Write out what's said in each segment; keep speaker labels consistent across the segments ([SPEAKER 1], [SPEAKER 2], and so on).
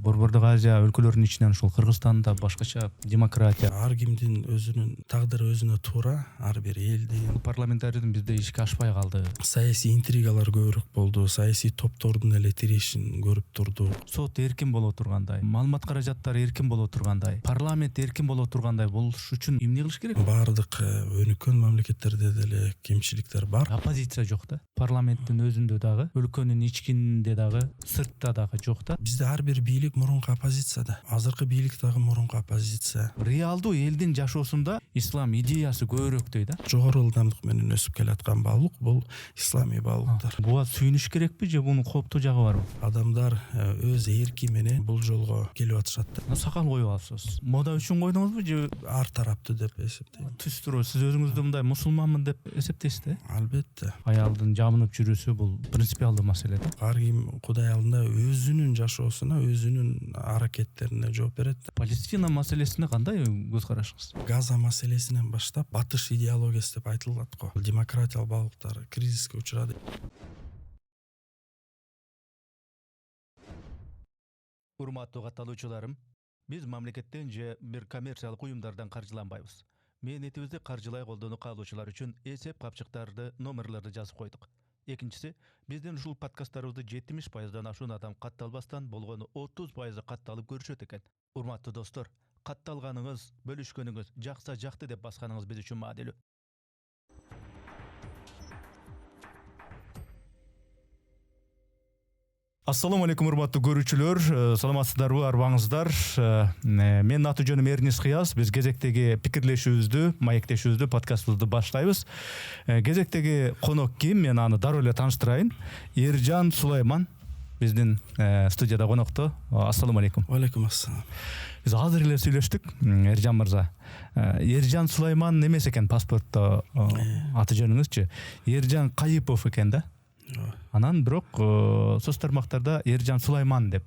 [SPEAKER 1] Борбордук Азия өлкөлөрүнүн ичинен ушул Кыргызстанда башкача демократия,
[SPEAKER 2] ар кимдин өзүнүн тагдыры өзүнө туура, ар бир элдин
[SPEAKER 1] парламентарийдин бизде ишке ашпай калды.
[SPEAKER 2] саясий интригалар көбүрөөк болду, саясий топтордун эле тирешин көрүп турдук.
[SPEAKER 1] Сот эркин боло тургандай, маалымат каражаттары эркин боло тургандай, парламент эркин боло тургандай болуш үчүн эмне кылыш керек?
[SPEAKER 2] Баардык өнүккөн мамлекеттерде деле кемчиликтер бар.
[SPEAKER 1] Оппозиция жок да. Парламенттин өзүндө дагы, өлкөнүн ичкинде дагы, сыртта дагы жок да.
[SPEAKER 2] Бизде ар бир бийлик мурунку оппозицияда. Азыркы бийлик дагы мурунку оппозиция.
[SPEAKER 1] Реалдуу элдин жашоосунда ислам идеясы көбүрөөктөй да.
[SPEAKER 2] Жогору ылдамдык менен өсүп келаткан баалык бул исламий баалыктар.
[SPEAKER 1] Буга сүйүнүш керекпи же бунун кооптуу жагы барбы?
[SPEAKER 2] Адамдар өз эрки менен бул жолго келип атышат да.
[SPEAKER 1] Сакал коюп алыпсыз. Мода үчүн койдуңузбу же
[SPEAKER 2] Ар тараптуу деп эсептейм.
[SPEAKER 1] түстүрүү сиз өзүңүздү мындай мусулманмын деп эсептейсиз да?
[SPEAKER 2] Албетте.
[SPEAKER 1] Аялдын жабынып жүрүүсү бул принципиалдуу маселе да.
[SPEAKER 2] Ар ким Кудай алдында өзүнүн жашоосуна, өзүнүн аракеттерине жооп берет.
[SPEAKER 1] Палестина маселесине кандай көз карашыңыз?
[SPEAKER 2] Газа маселесинен баштап батыш идеологиясы деп айтылат го. Демократиялык баалыктар кризиске учурады.
[SPEAKER 1] Урматтуу катталуучуларым, биз мамлекеттен же бир коммерциялык уюмдардан каржыланбайбыз. Мээнетибизди каржылай колдонуу каалоочулар үчүн эсеп капчыктарды, номерлерди жазып койдук. Экинчиси, биздин ушул подкасттарыбызды 70%дан ашуун адам катталбастан болгону 30% катталып көрүшөт экен. Урматтуу достор, катталганыңыз, бөлүшкөнүңүз, жакса жакты деп басканыңыз биз үчүн маанилүү. Ассаламу алейкум урматтуу көрүүчүлөр, саламатсыздарбы, арбаңыздар. Менин аты жөнүм Эрнис Кыяз. Биз кезектеги пикирлешүүбүздү, маектешүүбүздү, подкастыбызды баштайбыз. Кезектеги конок ким? Мен аны дароо эле тааныштырайын. Эржан Сулайман биздин студияда конокто. Ассаламу алейкум.
[SPEAKER 2] Алейкум ассалам.
[SPEAKER 1] Биз азыр эле сүйлөштүк, Эржан мырза. Эржан Сулайман эмес экен паспортто аты жөнүңүзчү? Эржан Кайыпов экен да? Анан бирок соц тармактарда Эржан Сулайман деп,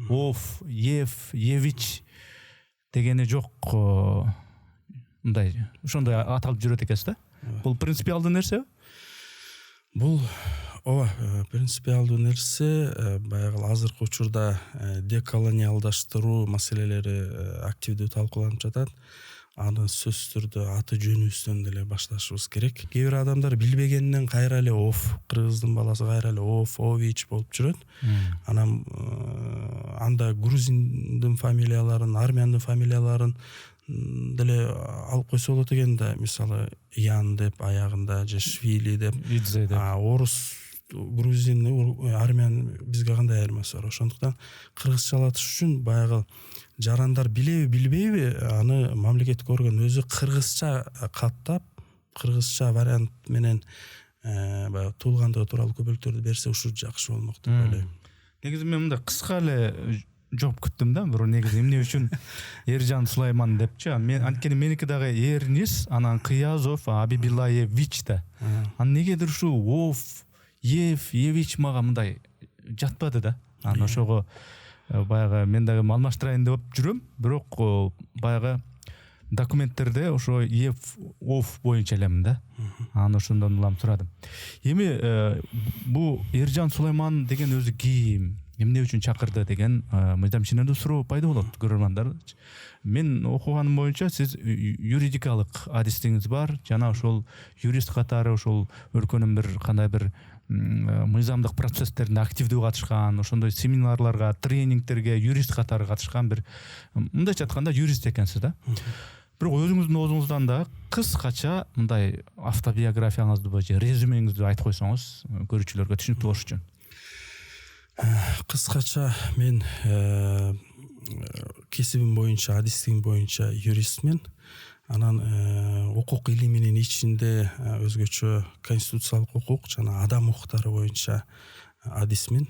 [SPEAKER 1] Оф, Евич дегени жок, мындай, ошондой аталып жүрөт экенсиз да? Бул принципиалдуу нерсе?
[SPEAKER 2] Бул принципиалдуу нерсе. Баягы азыркы учурда деколониалдаштыруу маселелери активдүү талкууланып жатат. Аны сөзсүз түрдө аты жөнүбүздөн деле башташыбыз керек. Кээ бир адамдар билбегенинен кайра эле Оф, кыргыздын баласы кайра эле Оф, Ович болуп жүрөт. Анан анда грузиндин фамилияларын, армяндын фамилияларын деле алып койсо болот экен да. Мисалы Ян деп аягында же Швили деп. Орус, грузин, армян бизге кандай айырмасы бар? Ошондуктан кыргызчалатыш үчүн баягы жарандар билеби билбейби, аны мамлекеттик орган өзү кыргызча каттап, кыргызча вариант менен баягы туулгандыгы тууралуу көбөлтөрдү берсе ушу жакшы болмок деп ойлойм.
[SPEAKER 1] Негизи мен мындай кыска эле жооп күттүм да, бирок негизи эмне үчүн Эржан Сулайман депчи? Анткени меники дагы Эрнис, анан Кыязов, Абибиллаевич да. Анан негедир ушу Оф, Евич мага мындай жатпады да. Анан ошого баягы мен дагы алмаштырайын деп жүрөм, бирок баягы документтерде ошо Оф боюнча элемин да. Анан ошондон улам сурадым. Эми бул Эржан Сулайман деген өзү ким? Эмне үчүн чакырды деген мыйзам ичинен да суроо пайда болот көрөрмандар. Мен окуганым боюнча сиз юридикалык адистигиңиз бар, жана ошол юрист катары ошол өлкөнүн бир кандай бир мыйзамдык процесстерине активдүү катышкан, ошондой семинарларга, тренингтерге юрист катары катышкан бир мындайча айтканда юрист экенсиз да. Бирок өзүңүздүн оозуңуздан да кыскача мындай автобиографияңызды же резюмеңизди айтып койсоңуз көрүүчүлөргө түшүнүктүү болуш үчүн.
[SPEAKER 2] Кыскача мен кесибим боюнча, адистигим боюнча юристмин. Анан укук илиминин ичинде өзгөчө конституциялык укук жана адам укуктары боюнча адисмин.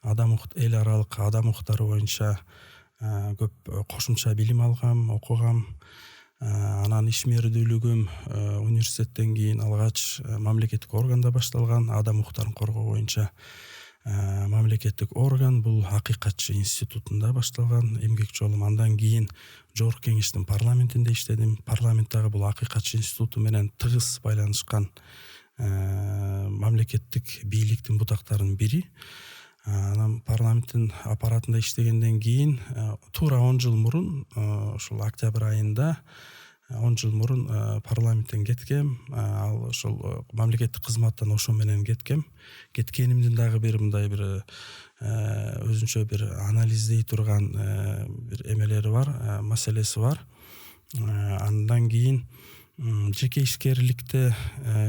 [SPEAKER 2] Эл аралык адам укуктары боюнча көп кошумча билим алгам, окугам. Анан ишмердүүлүгүм университеттен кийин алгач мамлекеттик органда башталган, адам укуктарын коргоо боюнча мамлекеттик орган, бул Акыйкатчы институтунда башталган эмгек жолум. Андан кийин Жогорку Кеңештин парламентинде иштедим. Парламенттагы бул Акыйкатчы институту менен тыгыз байланышкан мамлекеттик бийликтин бутактарынын бири. Анан парламенттин аппаратында иштегенден кийин туура 10 жыл мурун ушул октябрь айында 10 жыл мурун парламенттен кеткем. Ал ошол мамлекеттик кызматтан ошо менен кеткем. Кеткенимдин дагы бир мындай бир өзүнчө бир анализдей турган бир эмелери бар, маселеси бар. Андан кийин жеке ишкерликте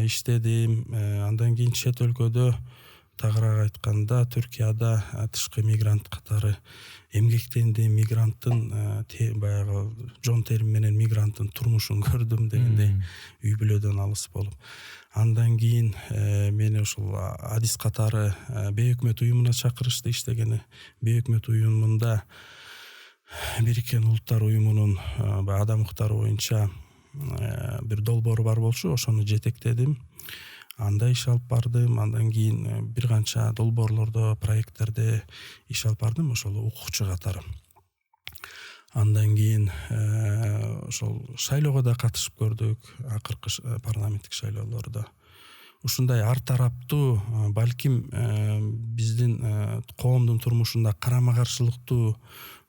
[SPEAKER 2] иштедим. Андан кийин чет өлкөдө, тагыраак айтканда Түркияда тышкы мигрант катары эмгектендим. Мигранттын баягы жон терим менен мигранттын турмушун көрдүм дегендей, үй бүлөдөн алыс болуп. Андан кийин мени ушул адис катары бейөкмөт уюмуна чакырышты иштегени. Бейөкмөт уюмунда Бириккен Улуттар уюмунун адам укуктары боюнча бир долбоору бар болчу, ошону жетектедим. Анда иш алып бардым. Андан кийин бир канча долбоорлордо, проекттерде иш алып бардым, ошол укукчу катары. Андан кийин ошол шайлоого да катышып көрдүк, акыркы парламенттик шайлоолордо. Ушундай ар тараптуу, балким биздин коомдун турмушунда карама каршылыктуу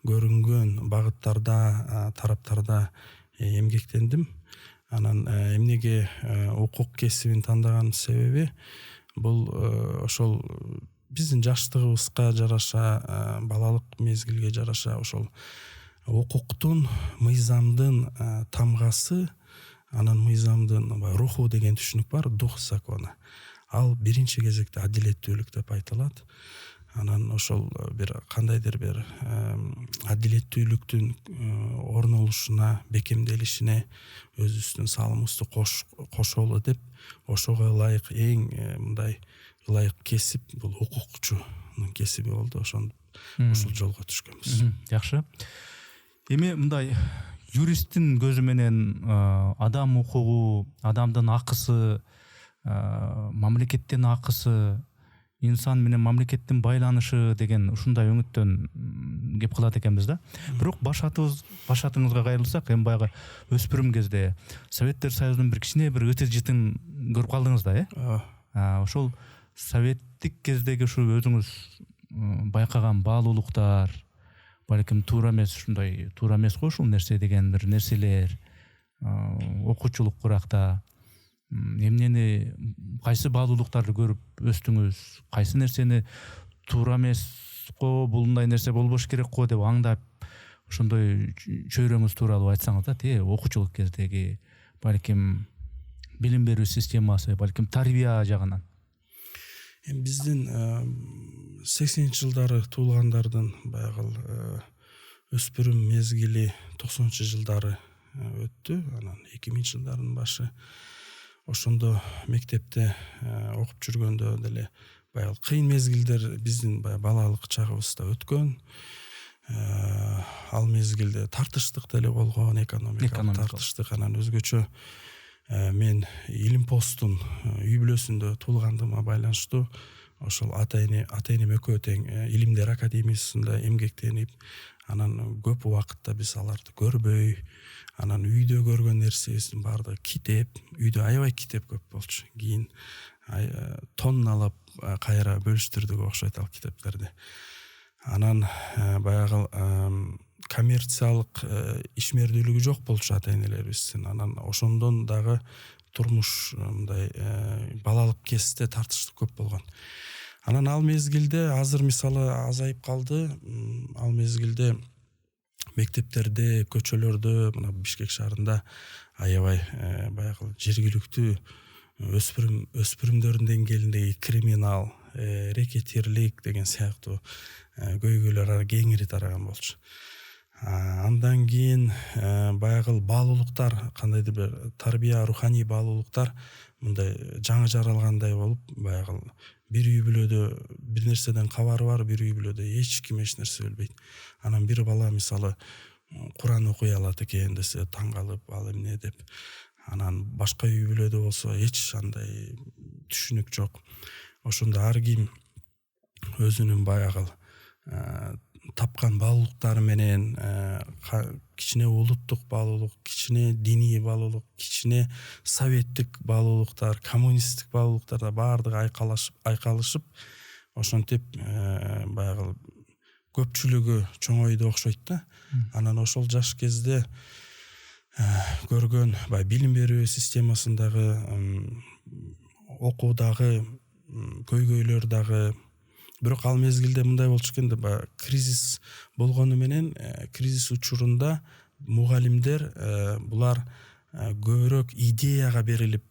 [SPEAKER 2] көрүнгөн багыттарда, тараптарда эмгектендим. Анан эмнеге укук кесибин тандаган себеби бул ошол биздин жаштыгыбызга жараша, балалык мезгилге жараша ошол укуктун, мыйзамдын тамгасы, анан мыйзамдын руху деген түшүнүк бар, дух закона. Ал биринчи кезекте адилеттүүлүк деп айтылат. Анан ошол бир кандайдыр бир адилеттүүлүктүн орун алышына, бекемделишине өзүбүздүн салымыбызды кошолу деп, ошого ылайык эң мындай ылайык кесип бул укукчунун кесиби болду. Ошол жолго түшкөнбүз.
[SPEAKER 1] Жакшы. Эми мындай юристтин көзү менен адам укугу, адамдын акысы, мамлекеттин акысы, инсан менен мамлекеттин байланышы деген ушундай өңүттөн кеп кылат экенбиз да. Бирок башатыңызга кайрылсак, эми баягы өспүрүм кезде Советтер Союзунун бир кичине бир өтө жытын көрүп калдыңыз да, ошол советтик кездеги ушу өзүңүз байкаган баалуулуктар, балким туура эмес, ушундай туура эмес го ушул нерсе деген бир нерселер, окуучулук куракта эмнени, кайсы баалуулуктарды көрүп өстүңүз, кайсы нерсени туура эмес го, бул мындай нерсе болбош керек го деп аңдап, ошондой чөйрөңүз тууралуу айтсаңыз да, окуучулук кездеги, балким билим берүү системасы, балким тарбия жагынан.
[SPEAKER 2] Биздин 80-жылдары туулгандардын баягы өспүрүм мезгили 90-жылдары өттү. Анан 2000-жылдардын башы ошондо мектепте окуп жүргөндө деле баягы кыйын мезгилдер биздин балалык чагыбызда өткөн. Ал мезгилде тартыштык деле болгон, экономикалык тартыштык. Анан өзгөчө мен Илимпостун үй бүлөсүндө туулгандыма байланыштуу ошол ата-энем экөө тең Илимдер академиясында эмгектенип, анан көп убакытта биз аларды көрбөй, анан үйдө көргөн нерсебиздин баардыгы китеп, үйдө аябай китеп көп болчу. Кийин тонналап кайра бөлүштүрдүк окшойт ал китептерди. Анан баягы коммерциялык ишмердүүлүгү жок болчу ата-энелерибиздин. Анан ошондон дагы турмуш мындай балалык кезде тартыштык көп болгон. Анан ал мезгилде, азыр мисалы азайып калды, ал мезгилде мектептерде, көчөлөрдө, мына Бишкек шаарында аябай баягы жергиликтүү өспүрүмдөрдүн деңгээлиндеги криминал, рекетирлик деген сыяктуу көйгөйлөр кеңири тараган болчу. Андан кийин баягы баалуулуктар, кандайдыр бир тарбия, руханий баалуулуктар мындай жаңы жаралгандай болуп, баягы бир үй бүлөдө бир нерседен кабары бар, бир үй бүлөдө эч ким эч нерсе билбейт. Анан бир бала мисалы Куран окуй алат экен десе таң калып, ал эмне деп. Анан башка үй бүлөдө болсо эч андай түшүнүк жок. Ошондо ар ким өзүнүн баягы тапкан баалуулуктары менен, кичине улуттук баалуулук, кичине диний баалуулук, кичине советтик баалуулуктар, коммунисттик баалуулуктар да баардыгы айкалышып ошентип баягы көпчүлүгү чоңойду окшойт да. Анан ошол жаш кезде көргөн баягы билим берүү системасындагы окуудагы көйгөйлөр дагы, бирок ал мезгилде мындай болчу экен да, баягы кризис болгону менен кризис учурунда мугалимдер булар көбүрөөк идеяга берилип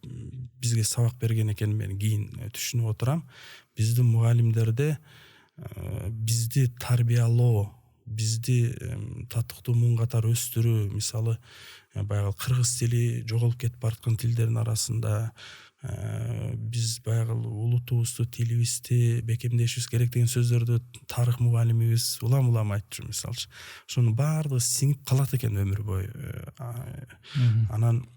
[SPEAKER 2] бизге сабак берген экенин мен кийин түшүнүп отурам. Биздин мугалимдерде бизди тарбиялоо, бизди татыктуу муун катары өстүрүү, мисалы баягы кыргыз тили жоголуп кетип бараткан тилдердин арасында биз баягы улутубузду, тилибизди бекемдешибиз керек деген сөздөрдү тарых мугалимибиз улам айтчу, мисалчы. Ошонун баардыгы сиңип калат экен өмүр бою. Анан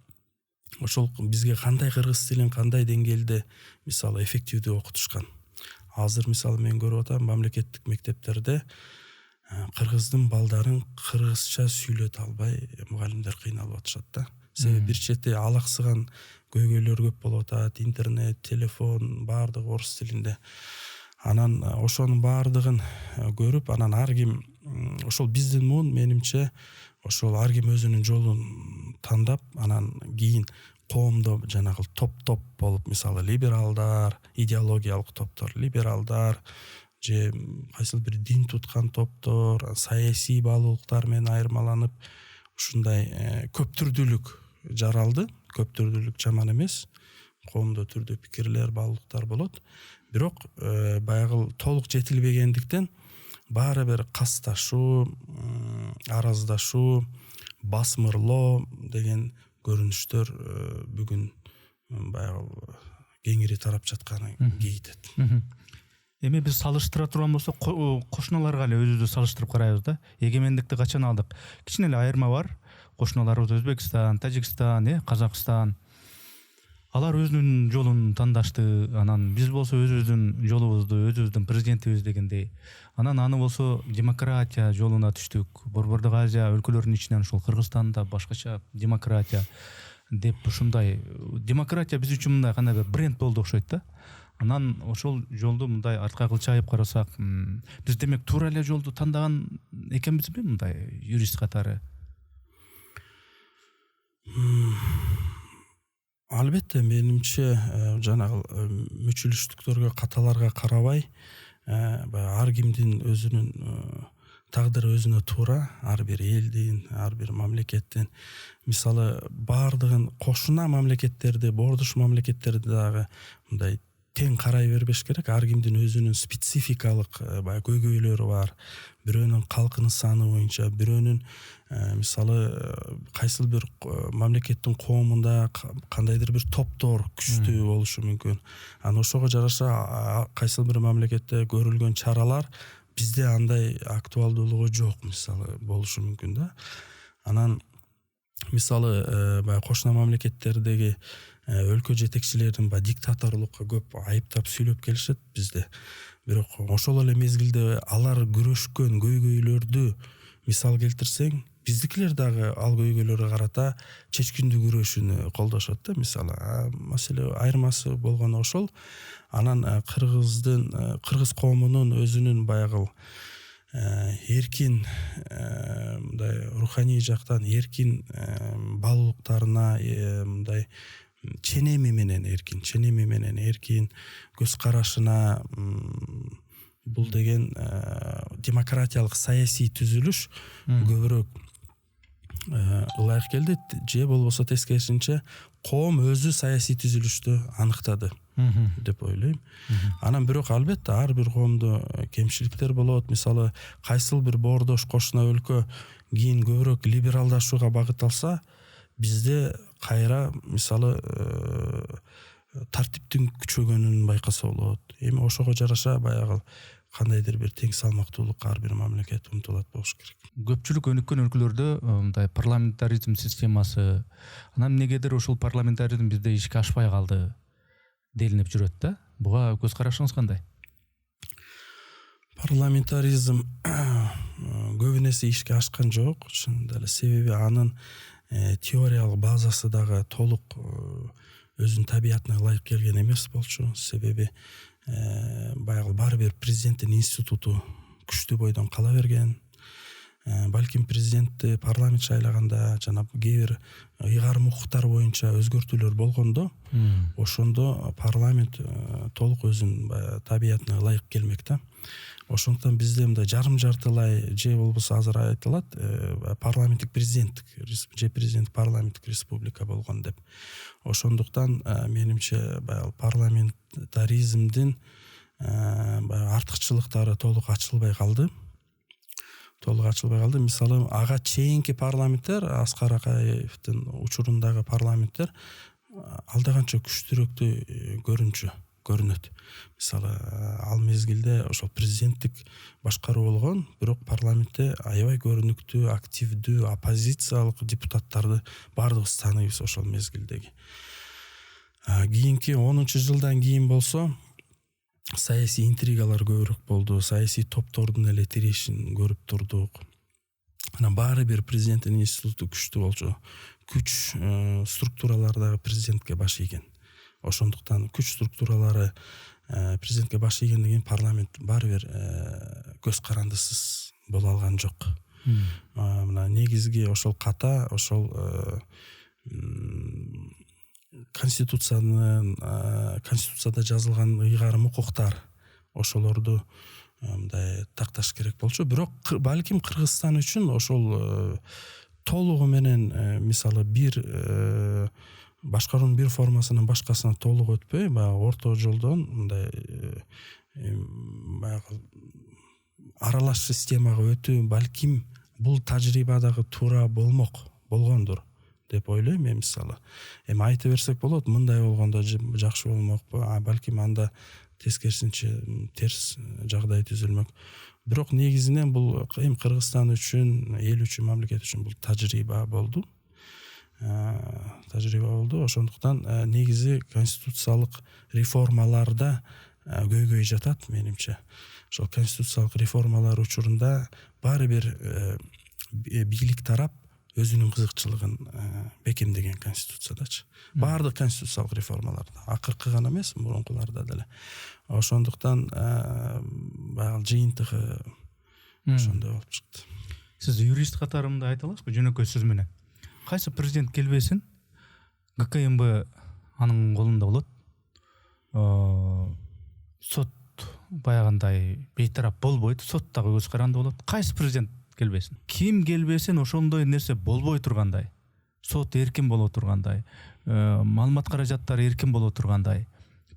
[SPEAKER 2] ошол бизге кандай кыргыз тилин кандай деңгээлде мисалы эффективдүү окутушкан. Азыр мисалы мен көрүп атам, мамлекеттик мектептерде кыргыздын балдарын кыргызча сүйлөтө албай мугалимдер кыйналып атышат да. Себеби бир чети алаксыган көйгөйлөр көп болуп атат, интернет, телефон баардыгы орус тилинде. Анан ошонун баардыгын көрүп, анан ар ким ошол биздин муун менимче ошол ар ким өзүнүн жолун тандап, анан кийин коомдо жанагы топ болуп, мисалы либералдар, идеологиялык топтор, либералдар же кайсыл бир дин туткан топтор, саясий баалуулуктар менен айырмаланып, ушундай көп түрдүүлүк жаралды. Көп түрдүүлүк жаман эмес. Коомдо түрдүү пикирлер, баалуулуктар болот. Бирок баягы толук жетилбегендиктен баары бир касташуу, араздашуу, басмырлоо деген көрүнүштөр бүгүн баягы кеңири тарап жатканы кейтет.
[SPEAKER 1] Эми биз салыштыра турган болсок, кошуналарга эле өзүбүздү салыштырып карайбыз да. Эгемендикти качан алдык? Кичине эле айырма бар. Кошуналарыбыз Өзбекстан, Тажикстан, Казакстан. Алар өзүнүн жолун тандашты. Анан биз болсо өзүбүздүн жолубузду, өзүбүздүн президентибиз дегендей. Анан аны болсо демократия жолуна түштүк. Борбордук Азия өлкөлөрүнүн ичинен ушул Кыргызстанда башкача демократия деп ушундай. Демократия биз үчүн мындай кандай бир бренд болду окшойт да. Анан ошол жолду мындай артка кылчайып карасак, биз демек туура эле жолду тандаган экенбизби мындай юрист катары?
[SPEAKER 2] Албетте, менимче жанагы мүчүлүштүктөргө, каталарга карабай, ар кимдин өзүнүн тагдыры өзүнө туура, ар бир элдин, ар бир мамлекеттин, мисалы баардыгын кошуна мамлекеттерди, боордош мамлекеттерди дагы мындай тең карай бербеш керек. Ар кимдин өзүнүн спецификалык баягы көйгөйлөрү бар. Бирөөнүн калкынын саны боюнча, бирөөнүн мисалы кайсыл бир мамлекеттин коомунда кандайдыр бир топтор күчтүү болушу мүмкүн. Анан ошого жараша кайсыл бир мамлекетте көрүлгөн чаралар бизде андай актуалдуулугу жок, мисалы болушу мүмкүн да. Анан мисалы баягы кошуна мамлекеттердеги өлкө жетекчилерин диктаторлукка көп айыптап сүйлөп келишет бизде. Бирок ошол эле мезгилде алар күрөшкөн көйгөйлөрдү мисал келтирсең, биздикилер дагы ал көйгөйлөргө карата чечкиндүү күрөшүүнү колдошот да. Мисалы маселе айырмасы болгону ошол. Анан кыргыз коомунун өзүнүн баягы эркин мындай руханий жактан эркин баалуулуктарына мындай ченеми менен эркин көз карашына бул деген демократиялык саясий түзүлүш көбүрөөк ылайык келди, же болбосо тескерисинче коом өзү саясий түзүлүштү аныктады деп ойлойм. Анан бирок албетте ар бир коомдо кемчиликтер болот. Мисалы кайсыл бир боордош кошуна өлкө кийин көбүрөөк либералдашууга багыт алса, бизде кайра мисалы тартиптин күчөгөнүн байкаса болот. Эми ошого жараша баягы кандайдыр бир тең салмактуулукка ар бир мамлекет умтулат болуш керек.
[SPEAKER 1] Көпчүлүк өнүккөн өлкөлөрдө мындай парламентаризм системасы, анан эмнегедир ошол парламентаризм бизде ишке ашпай калды делинип жүрөт да. Буга көз карашыңыз кандай?
[SPEAKER 2] Парламентаризм көбүнесе ишке ашкан жок, чынында эле. Себеби анын теориялык базасы дагы толук өзүнүн табиятына ылайык келген эмес болчу. Себеби баягы баары бир президенттин институту күчтүү бойдон кала берген. Балким президентти парламент шайлаганда жана кээ бир ыйгарым укуктар боюнча өзгөртүүлөр болгондо ошондо парламент толук өзүнүн табиятына ылайык келмек да. Ошондуктан бизде мындай жарым-жартылай же болбосо азыр айтылат парламенттик президенттик же президент парламенттик республика болгон деп. Ошондуктан менимче баягы парламентаризмдин артыкчылыктары толук ачылбай калды. Мисалы ага чейинки парламенттер, Аскар Акаевдин учурундагы парламенттер алда канча күчтүүрөөктүү көрүнөт. Мисалы ал мезгилде ошол президенттик башкаруу болгон, бирок парламентте аябай көрүнүктүү, активдүү, оппозициялык депутаттарды баардыгыбыз тааныйбыз ошол мезгилдеги. Кийинки 10-жылдан кийин болсо саясий интригалар көбүрөөк болду, саясий топтордун эле тирешин көрүп турдук. Анан баары бир президенттин институту күчтүү болчу. Күч структуралардагы президентке баш ийген. Ошондуктан күч структуралары президентке баш ийгенден кийин парламент баары бир көз карандысыз боло алган жок. Мына негизги ошол ката, ошол конституцияда жазылган ыйгарым укуктар ошолорду мындай такташ керек болчу. Бирок балким Кыргызстан үчүн ошол толугу менен мисалы бир башкаруунун бир формасынан башкасына толук өтпөй, баягы орто жолдон мындай баягы аралаш системага өтүү балким бул тажрыйбадагы туура болгондур деп ойлойм мен. Мисалы эми айта берсек болот, мындай болгондо жакшы болмокпу, балким анда тескерисинче терс жагдай түзүлмөк. Бирок негизинен бул эми Кыргызстан үчүн, эл үчүн, мамлекет үчүн бул тажрыйба болду. Ошондуктан негизи конституциялык реформаларда көйгөй жатат менимче. Ошол конституциялык реформалар учурунда баары бир бийлик тарап өзүнүн кызыкчылыгын бекемдеген конституциядачы. Баардык конституциялык реформаларда, акыркы гана эмес, мурункуларда деле. Ошондуктан баягы жыйынтыгы ошондой болуп чыкты.
[SPEAKER 1] Сиз юрист катарында айта аласызбы жөнөкөй сөз менен? Кайсы президент келбесин, ГКМБ анын колунда болот. Сот баягындай бейтарап болбойт, сот дагы көз каранды болот. Кайсы президент келбесин? Ким келбесин ошондой нерсе болбой тургандай. Сот эркин боло тургандай, маалымат каражаттары эркин боло тургандай,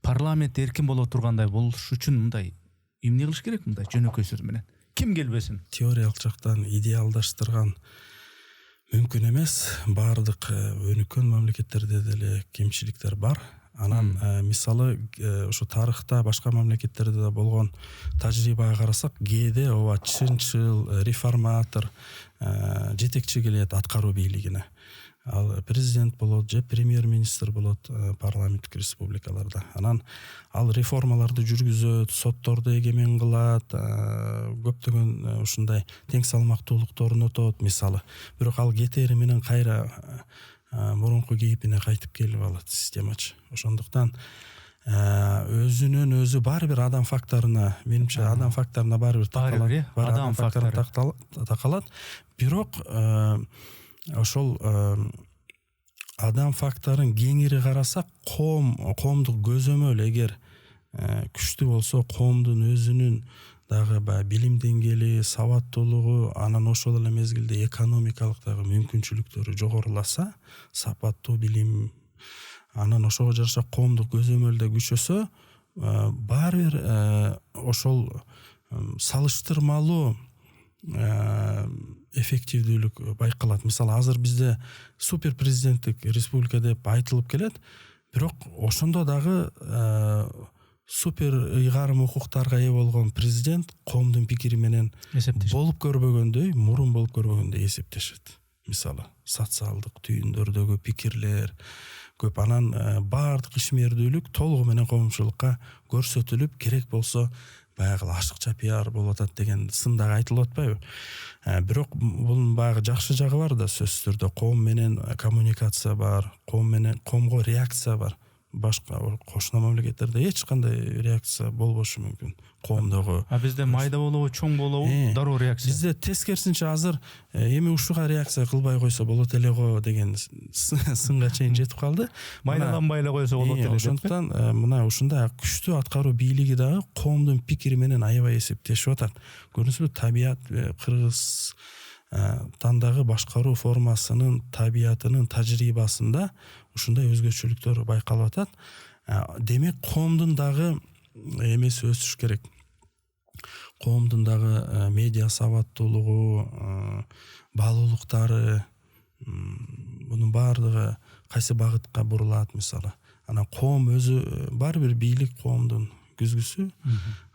[SPEAKER 1] парламент эркин боло тургандай болуш үчүн мындай эмне кылыш керек мындай жөнөкөй сөз менен? Ким келбесин?
[SPEAKER 2] Теориялык жактан идеалдаштырган мүмкүн эмес. Баардык өнүккөн мамлекеттерде деле кемчиликтер бар. Анан мисалы ошо тарыхта башка мамлекеттерде да болгон тажрыйбага карасак, кээде ооба чынчыл реформатор жетекчи келет аткаруу бийлигине. Ал президент болот же премьер-министр болот парламенттик республикаларда. Анан ал реформаларды жүргүзөт, сотторду эгемен кылат, көптөгөн ушундай тең салмактуулукту орнотот мисалы. Бирок ал кетери менен кайра мурунку кейпине кайтып келип алат системачы. Ошондуктан өзүнүн өзү баары бир адам факторуна, менимче адам факторуна баары бир такалат. Бирок ошол адам факторун кеңири карасак, коомдук көзөмөл эгер күчтүү болсо, коомдун өзүнүн дагы билим деңгээли, сабаттуулугу, анан ошол эле мезгилде экономикалык дагы мүмкүнчүлүктөрү жогоруласа, сапаттуу билим, анан ошого жараша коомдук көзөмөлдө күчөсө, баары бир ошол салыштырмалуу эффективдүүлүк байкалат. Мисалы азыр бизде супер президенттик республика деп айтылып келет, бирок ошондо дагы супер ыйгарым укуктарга ээ болгон президент коомдун пикири менен болуп көрбөгөндөй, мурун болуп көрбөгөндөй эсептешет. Мисалы социалдык түйүндөрдөгү пикирлер көп, анан баардык ишмердүүлүк толугу менен коомчулукка көрсөтүлүп, керек болсо баягы ашыкча пиар болуп атат деген сын дагы айтылып атпайбы? Бирок бунун баягы жакшы жагы бар да, сөзсүз түрдө коом менен коммуникация бар, коомго реакция бар. башка кошуна мамлекеттерде эч кандай реакция болбошу мүмкүн. Коомдогу
[SPEAKER 1] бизде майда болобу, чоң болобу дароо реакция.
[SPEAKER 2] Бизде тескерисинче азыр эми ушуга реакция кылбай койсо болот эле го деген сынга чейин жетип калды.
[SPEAKER 1] Майдаланбай эле койсо болот эле.
[SPEAKER 2] Ошондуктан мына ушундай күчтүү аткаруу бийлиги дагы коомдун пикири менен аябай эсептешип атат. Көрдүңүзбү, табият Кыргыз тандагы башкаруу формасынын табиятынын тажрыйбасында ушундай өзгөчөлүктөр байкалып атат. Демек коомдун дагы эмеси өсүш керек. Коомдун дагы медиа сабаттуулугу, баалуулуктары, мунун баардыгы кайсы багытка бурулат мисалы. Анан коом өзү бар бир бийлик коомдун күзгүсү.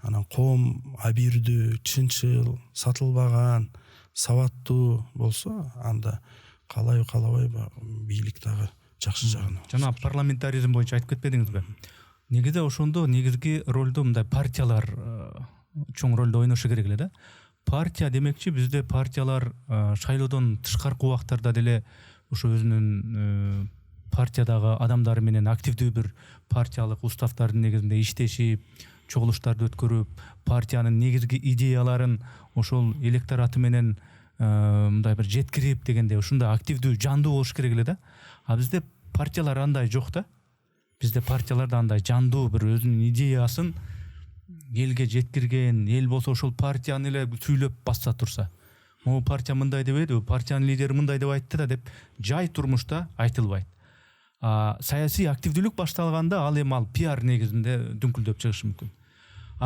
[SPEAKER 2] Анан коом абийирдүү, чынчыл, сатылбаган, сабаттуу болсо, анда калабайбы бийлик дагы жакшы жагына.
[SPEAKER 1] Жана парламентаризм боюнча айтып кетпедиңизби? Негизи ошондо негизги ролду мындай партиялар чоң ролду ойношу керек эле да. Партия демекчи, бизде партиялар шайлоодон тышкаркы убактарда деле ошо өзүнүн партиядагы адамдары менен активдүү бир партиялык уставдардын негизинде иштешип, чогулуштарды өткөрүп, партиянын негизги идеяларын ошол электораты менен мындай бир жеткирип дегенде ушундай активдүү, жандуу болуш керек эле да. А бизде партиялар андай жок да. Бизде партияларда андай жандуу бир өзүнүн идеясын элге жеткирген, эл болсо ошол партияны эле сүйлөп басса турса. Могу партия мындай дебейди, партиянын лидери мындай деп айтты да деп жай турмушта айтылбайт. Саясий активдүүлүк башталганда ал эми пиар негизинде дүңкүлдөп чыгышы мүмкүн.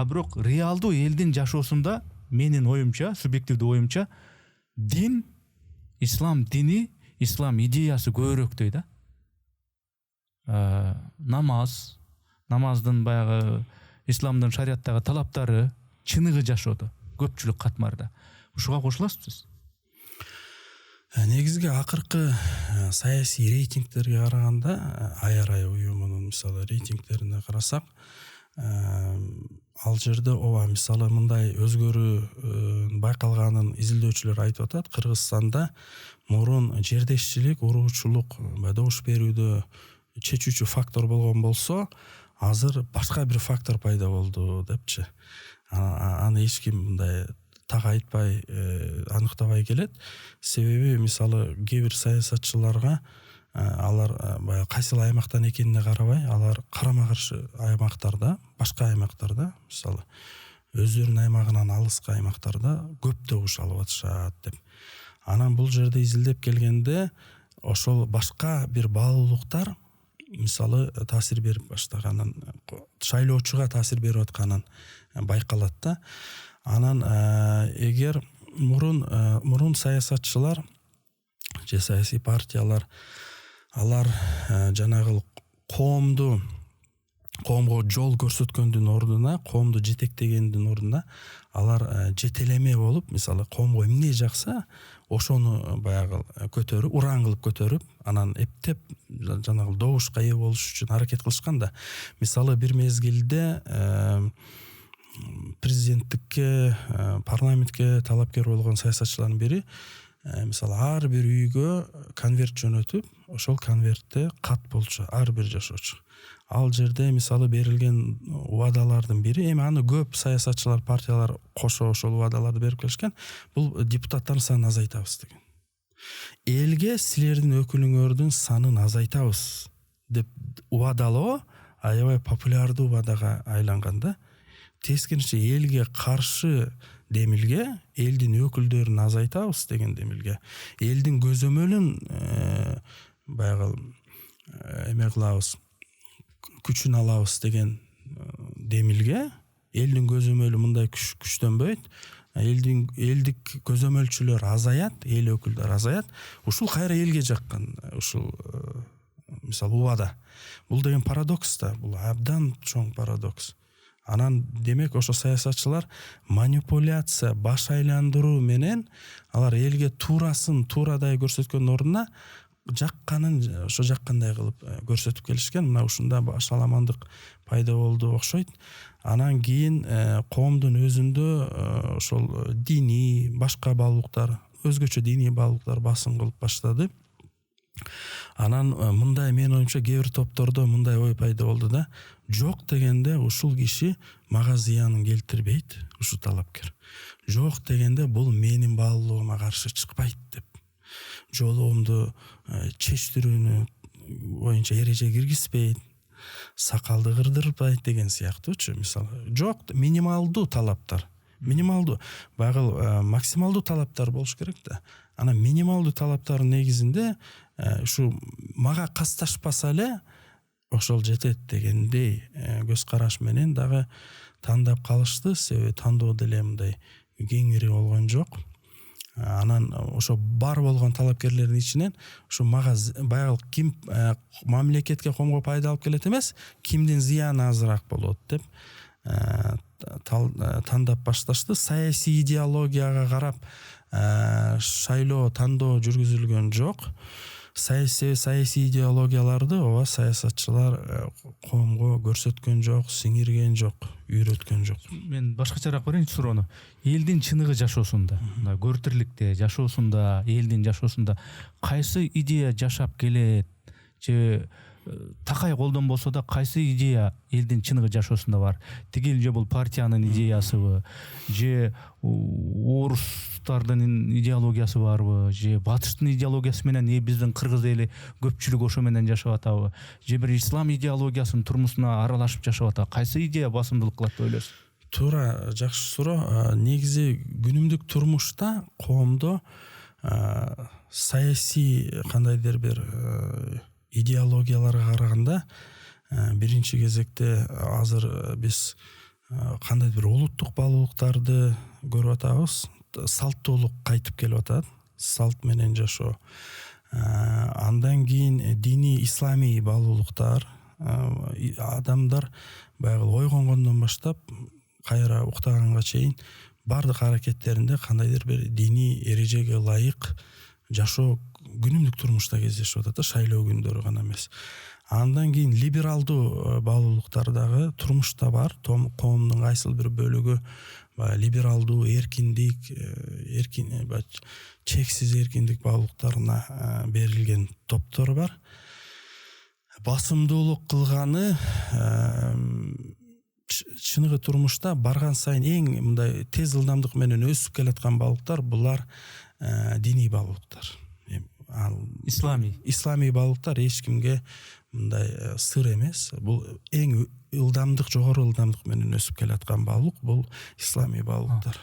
[SPEAKER 1] Бирок реалдуу элдин жашоосунда менин оюмча, субъективдүү оюмча, дин, ислам дини, ислам идеясы көбүрөөктөй да. Намаздын баягы исламдын шариаттагы талаптары чыныгы жашоодо көпчүлүк катмарда. Ушуга кошуласызбы?
[SPEAKER 2] Негизги акыркы саясий рейтингтерге караганда, Аярай уюмунун мисалы рейтингтерине карасак, ал жерде ооба мисалы мындай өзгөрүү байкалганын изилдөөчүлөр айтып атат. Кыргызстанда мурун жердешчилик, уруучулук, добуш берүүдө чечүүчү фактор болгон болсо, азыр башка бир фактор пайда болду депчи. Аны эч ким мындай так айтпай, аныктабай келет. Себеби мисалы кээ бир саясатчыларга алар баягы кайсыл аймактан экенине карабай, алар карама-каршы аймактарда, башка аймактарда, мисалы өздөрүнүн аймагынан алыскы аймактарда көп добуш алып атышат деп. Анан бул жерде изилдеп келгенде, ошол башка бир баалуулуктар мисалы таасир берип баштаганын, шайлоочуга таасир берип атканын байкалат да. Анан эгер мурун саясатчылар же саясий партиялар алар жанагы коомго жол көрсөткөндүн ордуна, коомду жетектегендин ордуна алар жетелеме болуп, мисалы коомго эмне жакса, ошону баягы көтөрүп, уран кылып көтөрүп, анан эптеп жанагы добушка ээ болуш үчүн аракет кылышкан да. Мисалы бир мезгилде президенттикке, парламентке талапкер болгон саясатчылардын бири мисалы ар бир үйгө конверт жөнөтүп, ошол конвертте кат болчу ар бир жашоочу. Ал жерде мисалы берилген убадалардын бири, эми аны көп саясатчылар, партиялар кошо ошол убадаларды берип келишкен, бул депутаттардын санын азайтабыз деген. Элге силердин өкүлүңөрдүн санын азайтабыз деп убадалоо аябай популярдуу убадага айланган да. Тескерисинче элге каршы демилге, элдин өкүлдөрүн азайтабыз деген демилге, элдин көзөмөлүн баягы эме кылабыз, күчүн алабыз деген демилге, элдин көзөмөлү мындай күчтөнбөйт, элдик көзөмөлчүлөр азаят, эл өкүлдөр азаят. Ушул кайра элге жаккан ушул мисалы убада. Бул деген парадокс да, бул абдан чоң парадокс. Анан демек ошо саясатчылар манипуляция, баш айландыруу менен алар элге туурасын туурадай көрсөткөн ордуна жакканын ошо жаккандай кылып көрсөтүп келишкен. Мына ушунда башаламандык пайда болду окшойт. Анан кийин коомдун өзүндө ошол дини, башка баалуулуктар, өзгөчө дини баалуулуктар басым кылып баштады. Анан мындай менин оюмча кээ бир топтордо мындай ой пайда болду да, жок дегенде ушул киши мага зыянын келтирбейт, ушул талапкер. Жок дегенде бул менин баалуулугума каршы чыкпайт деп. Жолугумду чечтирүүнү боюнча эреже киргизбейт, сакалды кырдырбайт деген сыяктуучу. Мисалы, жок, минималдуу талаптар. Минималдуу, баягы максималдуу талаптар болуш керек да. Анан минималдуу талаптардын негизинде ушу мага касташпаса эле ошол жетет дегендей көз караш менен дагы тандап калышты. Себеби тандоо деле мындай кеңири болгон жок. Анан ошо бар болгон талапкерлердин ичинен ушу мага баягы ким мамлекетке, коомго пайда алып келет эмес, кимдин зыяны азыраак болот деп тандап башташты. Саясий идеологияга карап шайлоо, тандоо жүргүзүлгөн жок. Саясий идеологияларды ооба саясатчылар коомго көрсөткөн жок, сиңирген жок, үйрөткөн жок.
[SPEAKER 1] Мен башкачараак берейинчи суроону. Элдин чыныгы жашоосунда, мына көртүрлүктө жашоосунда, элдин жашоосунда кайсы идея жашап келет, же такай колдон болсо да кайсы идея элдин чыныгы жашоосунда бар? Тигил же бул партиянын идеясыбы, же орустардын идеологиясы барбы, же батыштын идеологиясы менен биздин кыргыз эли көпчүлүк ошо менен жашап атабы, же бир ислам идеологиясынын турмусуна аралашып жашап атабы? Кайсы идея басымдуулук кылат деп ойлойсуз?
[SPEAKER 2] Туура, жакшы суроо. Негизи күнүмдүк турмушта коомдо саясий кандайдыр бир идеологияларга караганда биринчи кезекте азыр биз кандайдыр бир улуттук баалуулуктарды көрүп атабыз. Салттуулук кайтып келип атат, салт менен жашоо. Андан кийин диний исламий баалуулуктар, адамдар баягы ойгонгондон баштап кайра уктаганга чейин бардык аракеттеринде кандайдыр бир диний эрежеге ылайык жашоо күнүмдүк турмушта кездешип атат да, шайлоо күндөрү гана эмес. Андан кийин либералдуу баалуулуктар дагы турмушта бар. Коомдун кайсыл бир бөлүгү либералдуу эркиндик, чексиз эркиндик баалуулуктарына берилген топтор бар. Басымдуулук кылганы чыныгы турмушта барган сайын эң мындай тез ылдамдык менен өсүп келаткан баалуулуктар булар диний баалуулуктар. Исламий баалуулуктар эч кимге мындай сыр эмес. Бул эң ылдамдык, жогору ылдамдык менен өсүп келаткан баалуулук бул исламий баалуулуктар.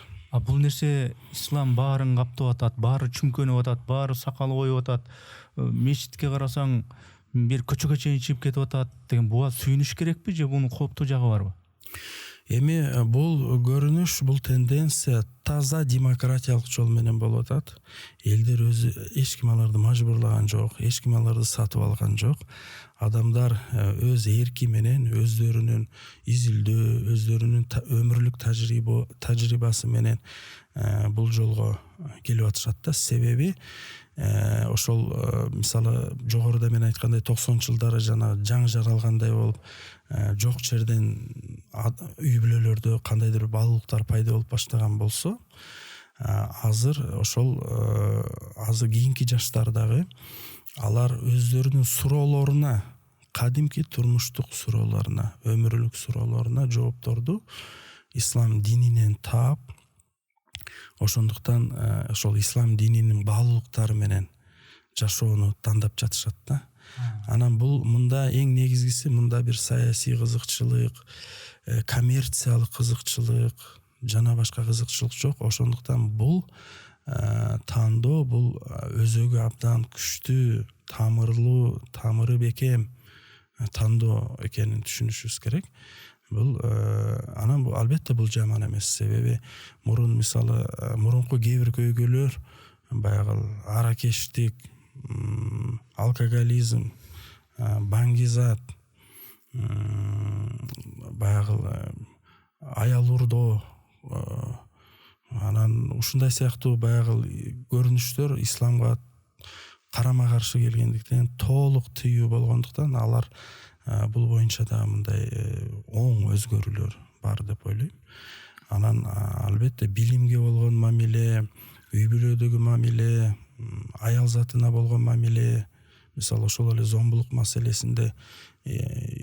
[SPEAKER 1] Бул нерсе ислам баарын каптап атат, баары чүмкөнүп атат, баары сакалы коюп атат. Мечитке карасаң бир көчөгө чейин чыгып кетип атат деген, буга сүйүнүш керекпи же мунун кооптуу жагы барбы?
[SPEAKER 2] Эми бул көрүнүш, бул тенденция таза демократиялык жол менен болуп атат. Элдер өзү эч ким аларды мажбурлаган жок, эч ким аларды сатып алган жок. Адамдар өз эрки менен, өздөрүнүн изилдөө, өздөрүнүн өмүрлүк тажрыйбасы менен бул жолго келип атышат да. Себеби ошол мисалы жогоруда мен айткандай 90-жылдары жана жаңы жаралгандай болуп жок жерден үй бүлөлөрдө кандайдыр баалуулуктар пайда болуп баштаган болсо, азыр ошол азыр кийинки жаштардагы алар өздөрүнүн суроолоруна, кадимки турмуштук суроолоруна, өмүрлүк суроолоруна жоопторду ислам дининен таап, ошондуктан ошол ислам дининин баалуулуктары менен жашоону тандап жатышат да. Анан бул мында эң негизгиси мында бир саясий кызыкчылык, коммерциялык кызыкчылык жана башка кызыкчылык жок. Ошондуктан бул тандоо бул өзөгү абдан күчтүү, тамырлуу, тамыры бекем тандоо экенин түшүнүшүбүз керек. Бул анан бул албетте бул жаман эмес. Себеби мурун мисалы мурунку кээ бир көйгөйлөр баягы аракештик, алкоголизм, баңгизат, баягы аял урдоо, анан ушундай сыяктуу баягы көрүнүштөр исламга карама каршы келгендиктен, толук тыюу болгондуктан алар бул боюнча да мындай оң өзгөрүүлөр бар деп ойлойм. Анан албетте билимге болгон мамиле, үй бүлөдөгү мамиле, аял затына болгон мамиле мисалы ошол эле зомбулук маселесинде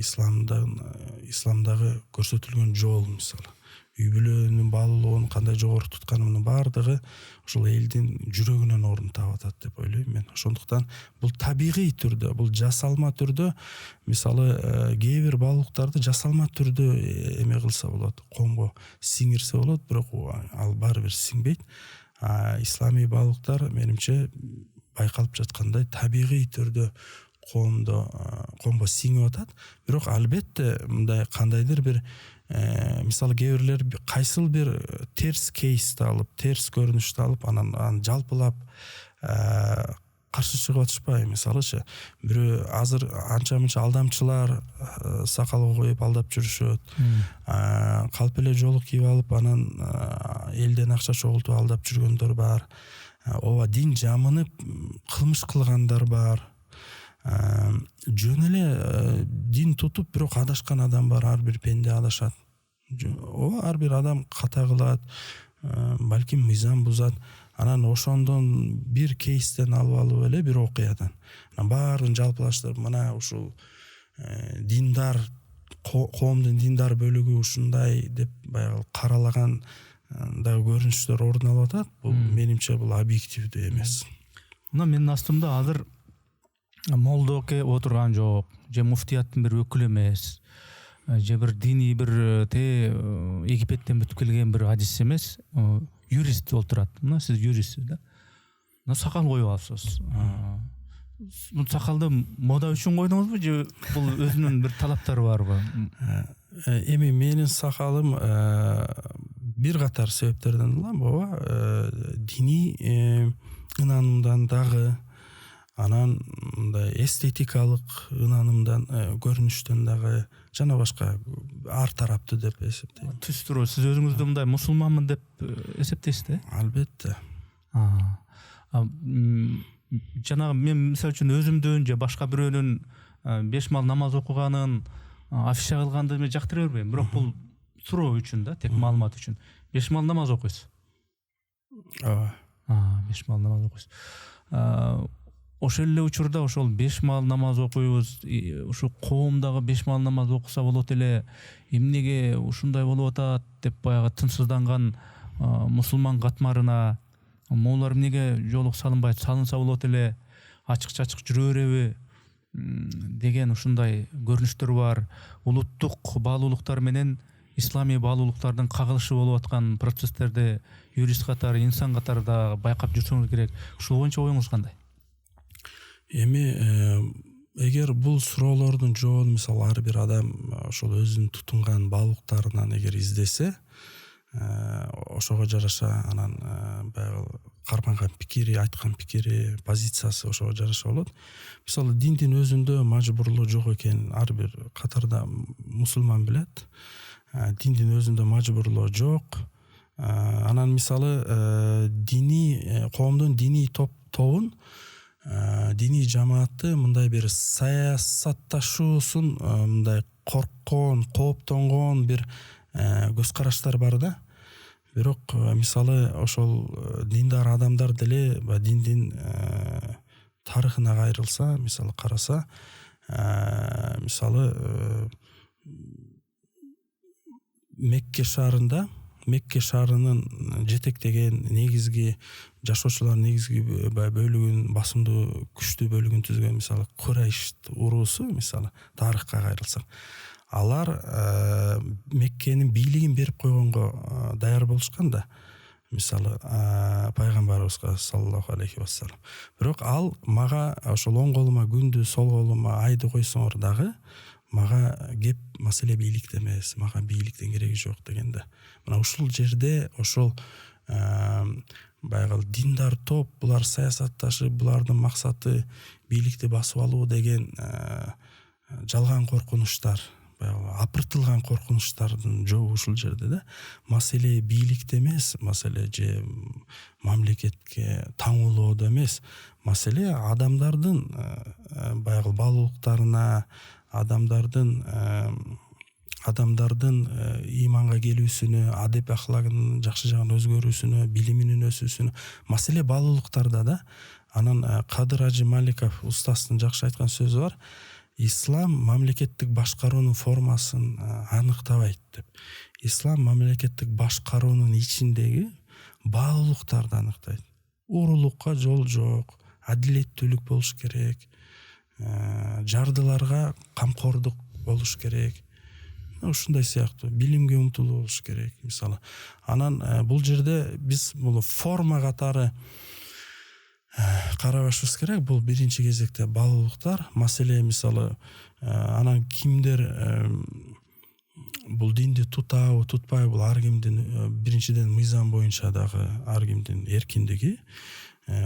[SPEAKER 2] исламдагы көрсөтүлгөн жол, мисалы үй бүлөнүн баалуулугун кандай жогору тутканымдын баардыгы ошол элдин жүрөгүнөн орун таап атат деп ойлойм мен. Ошондуктан бул табигый түрдө, бул жасалма түрдө, мисалы кээ бир баалуулуктарды жасалма түрдө эме кылса болот, коомго сиңирсе болот, бирок ал баары бир сиңбейт. Исламий баалуулуктар менимче байкалып жаткандай табигый түрдө коомго сиңип атат. Бирок албетте мындай кандайдыр бир мисалы кээ бирлер кайсыл бир терс кейсти алып, терс көрүнүштү алып, анан жалпылап каршы чыгып атышпайбы. Мисалычы бирөө азыр анча мынча алдамчылар сакалга коюп алдап жүрүшөт. Калп эле жолу кийип алып, анан элден акча чогултуп алдап жүргөндөр бар. Ооба, дин жамынып кылмыш кылгандар бар. Жөн эле дин тутуп бирок адашкан адам бар, ар бир пенде адашат. Ооба, ар бир адам ката кылат, балким мыйзам бузат. Анан ошондон бир кейстен алып эле, бир окуядан баарын жалпылаштырып, мына ушул диндар, коомдун диндар бөлүгү ушундай деп баягы каралаган дагы көрүнүштөр орун алып атат. Бул менимче бул объективдүү эмес.
[SPEAKER 1] Мына менин астымда азыр молдоке отурган жок, же муфтияттын бир өкүлү эмес, же бир диний бир Египеттен бүтүп келген бир адис эмес, юрист отурат. Мына сиз юристсиз да. Мына сакал коюп алыпсыз. Бул сакалды мода үчүн койдуңузбу, же бул өзүнүн бир талаптары барбы?
[SPEAKER 2] Эми менин сакалым бир катар себептерден улам, ооба, диний ынанымдан дагы, анан мындай эстетикалык ынанымдан, көрүнүштөн дагы, жана башка ар тараптуу деп эсептейм.
[SPEAKER 1] Түстүрүү, сиз өзүңүздү мындай мусулманмын деп эсептейсиз да?
[SPEAKER 2] Албетте.
[SPEAKER 1] Жанагы мен мисалы үчүн өзүмдүн же башка бирөөнүн 5 мал намаз окуганын афиша кылганды мен жактыра бербейм. Бирок бул суроо үчүн да, тек маалымат үчүн. 5 мал намаз окуйсуз.
[SPEAKER 2] Ооба.
[SPEAKER 1] 5 мал намаз окуйсуз. Ошол эле учурда ошол 5 мал намаз окуйбуз, ушу коомдагы 5 мал намаз окуса болот эле, эмнеге ушундай болуп атат деп баягы тынчсызданган мусулман катмарына моулар эмнеге жолук салынбайт, салынса болот эле, ачык-чачык жүрө береби деген ушундай көрүнүштөр бар. Улуттук баалуулуктар менен исламий баалуулуктардын кагылышы болуп аткан процесстерди юрист катары, инсан катары да байкап жүрсөңүз керек. Ушул боюнча оюңуз кандай?
[SPEAKER 2] Эми эгер бул суроолордун жообун мисалы ар бир адам ошол өзүнүн тутунган баалуулуктарынан эгер издесе, ошого жараша анан баягы карманган пикири, айткан пикири, позициясы ошого жараша болот. Мисалы диндин өзүндө мажбурлоо жок экенин ар бир катарда мусулман билет. Диндин өзүндө мажбурлоо жок. Анан мисалы коомдун диний тобун, диний жамаатты мындай бир саясатташуусун мындай корккон, кооптонгон бир көз караштар бар да. Бирок мисалы ошол диндар адамдар деле диндин тарыхына кайрылса, мисалы караса, мисалы Мекке шаарынын жетектеген негизги жашоочулар негизги бөлүгүн, басымдуу күчтүү бөлүгүн түзгөн мисалы Курайш уруусу, мисалы тарыхка кайрылсак, алар Меккенин бийлигин берип койгонго даяр болушкан да, мисалы пайгамбарыбызга саллаллаху алейхи вассалам. Бирок ал мага ошол оң колума күндү, сол колума айды койсоңор дагы мага кеп маселе бийликте эмес, мага бийликтин кереги жок дегенде. Мына ушул жерде ошол баягы диндар топ, булар саясатташып, булардын максаты бийликти басып алуу деген жалган коркунучтар, баягы апыртылган коркунучтардын жообу ушул жерде да. Маселе бийликте эмес, маселе же мамлекетке таңуулоодо эмес, маселе адамдардын баягы баалуулуктарына, адамдардын ыйманга келүүсүнө, адеп ахлагынын жакшы жагына өзгөрүүсүнө, билиминин өсүүсүнө, маселе баалуулуктарда да. Анан Кадыр Ажы Маликов устастын жакшы айткан сөзү бар. Ислам мамлекеттик башкаруунун формасын аныктабайт деп. Ислам мамлекеттик башкаруунун ичиндеги баалуулуктарды аныктайт. Урулукка жол жок, адилеттүүлүк болуш керек, жардыларга камкордук болуш керек. Ушундай сыяктуу билимге умтулуу болуш керек, мисалы. Анан бул жерде биз бул форма катары карабашыбыз керек. Бул биринчи кезекте баалуулуктар, маселе мисалы, анан кимдер бул динди тутабы, тутпайбы, бул ар кимдин биринчиден мыйзам боюнча дагы ар кимдин эркиндиги.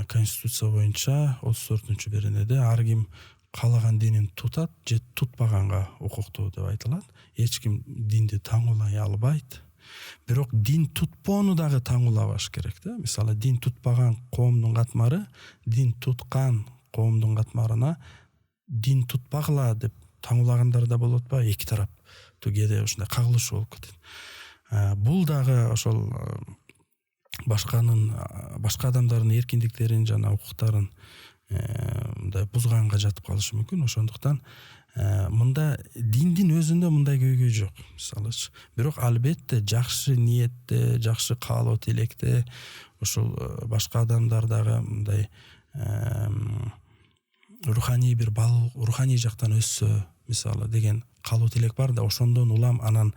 [SPEAKER 2] Конституция боюнча 34-беренеде ар ким каалаган динин тутат же тутпаганга укуктуу деп айтылат. Эч ким динди таңуулай албайт. Бирок дин тутпоону дагы таңуулабаш керек да. Мисалы, дин тутпаган коомдун катмары дин туткан коомдун катмарына дин тутпагыла деп таңуулагандар да болот ба? Эки тараптуу кээде ушундай кагылышуу болуп кетет. Бул дагы ошол башка адамдардын эркиндиктерин жана укуктарын мындай бузганга жатып калышы мүмкүн. Ошондуктан мында диндин өзүндө мындай көйгөй жок, мисалычы. Бирок албетте жакшы ниетте, жакшы каалоо тилекте ошол башка адамдар дагы мындай руханий бир бал, руханий жактан өссө, мисалы деген каалоо тилек бар да, ошондон улам анан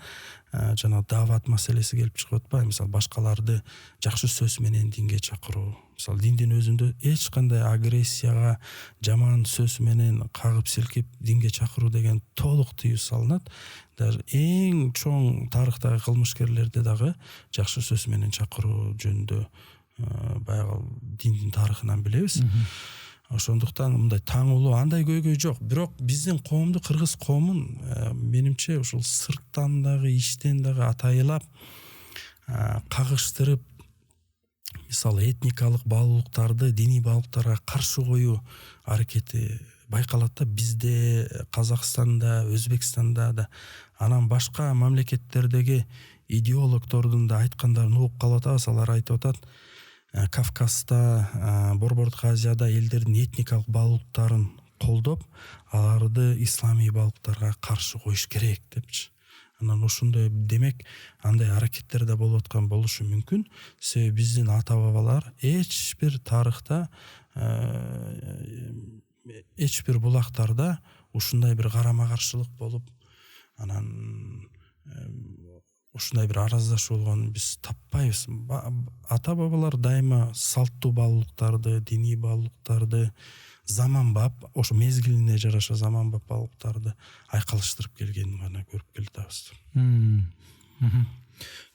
[SPEAKER 2] жана дават маселеси келип чыгып атпайбы? Мисалы, башкаларды жакшы сөз менен динге чакыруу. Мисалы, диндин өзүндө эч кандай агрессияга, жаман сөз менен кагып силкип динге чакыруу деген толук тыюу салынат. Даже эң чоң тарыхтагы кылмышкерлерди дагы жакшы сөз менен чакыруу жөнүндө баягы диндин тарыхынан билебиз. Ошондуктан мындай таңуулоо андай көйгөй жок. Бирок биздин коомду, кыргыз коомун менимче ушул сырттан дагы, иштен дагы атайылап кагыштырып, мисалы, этникалык баалуулуктарды диний баалуулуктарга каршы коюу аракети байкалат да. Бизде, Казакстанда, Өзбекстанда да, анан башка мамлекеттердеги идеологтордун да айткандарын угуп калып атабыз. Алар айтып атат, Кавказда, Борбордук Азияда элдердин этникалык баалуулуктарын колдоп, аларды исламий баалуулуктарга каршы коюш керек депчи. Анан ошондой, демек, андай аракеттер да болуп аткан болушу мүмкүн. Себеби биздин ата-бабалар эч бир тарыхта, эч бир булактарда ушундай бир карама-каршылык болуп, анан ушундай бир араздашуу болгонун биз таппайбыз. Ата-бабалар дайыма салттуу баалуулуктарды, диний баалуулуктарды, заманбап, ошо мезгилине жараша заманбап баалуулуктарды айкалыштырып келгенин гана көрүп келатабыз.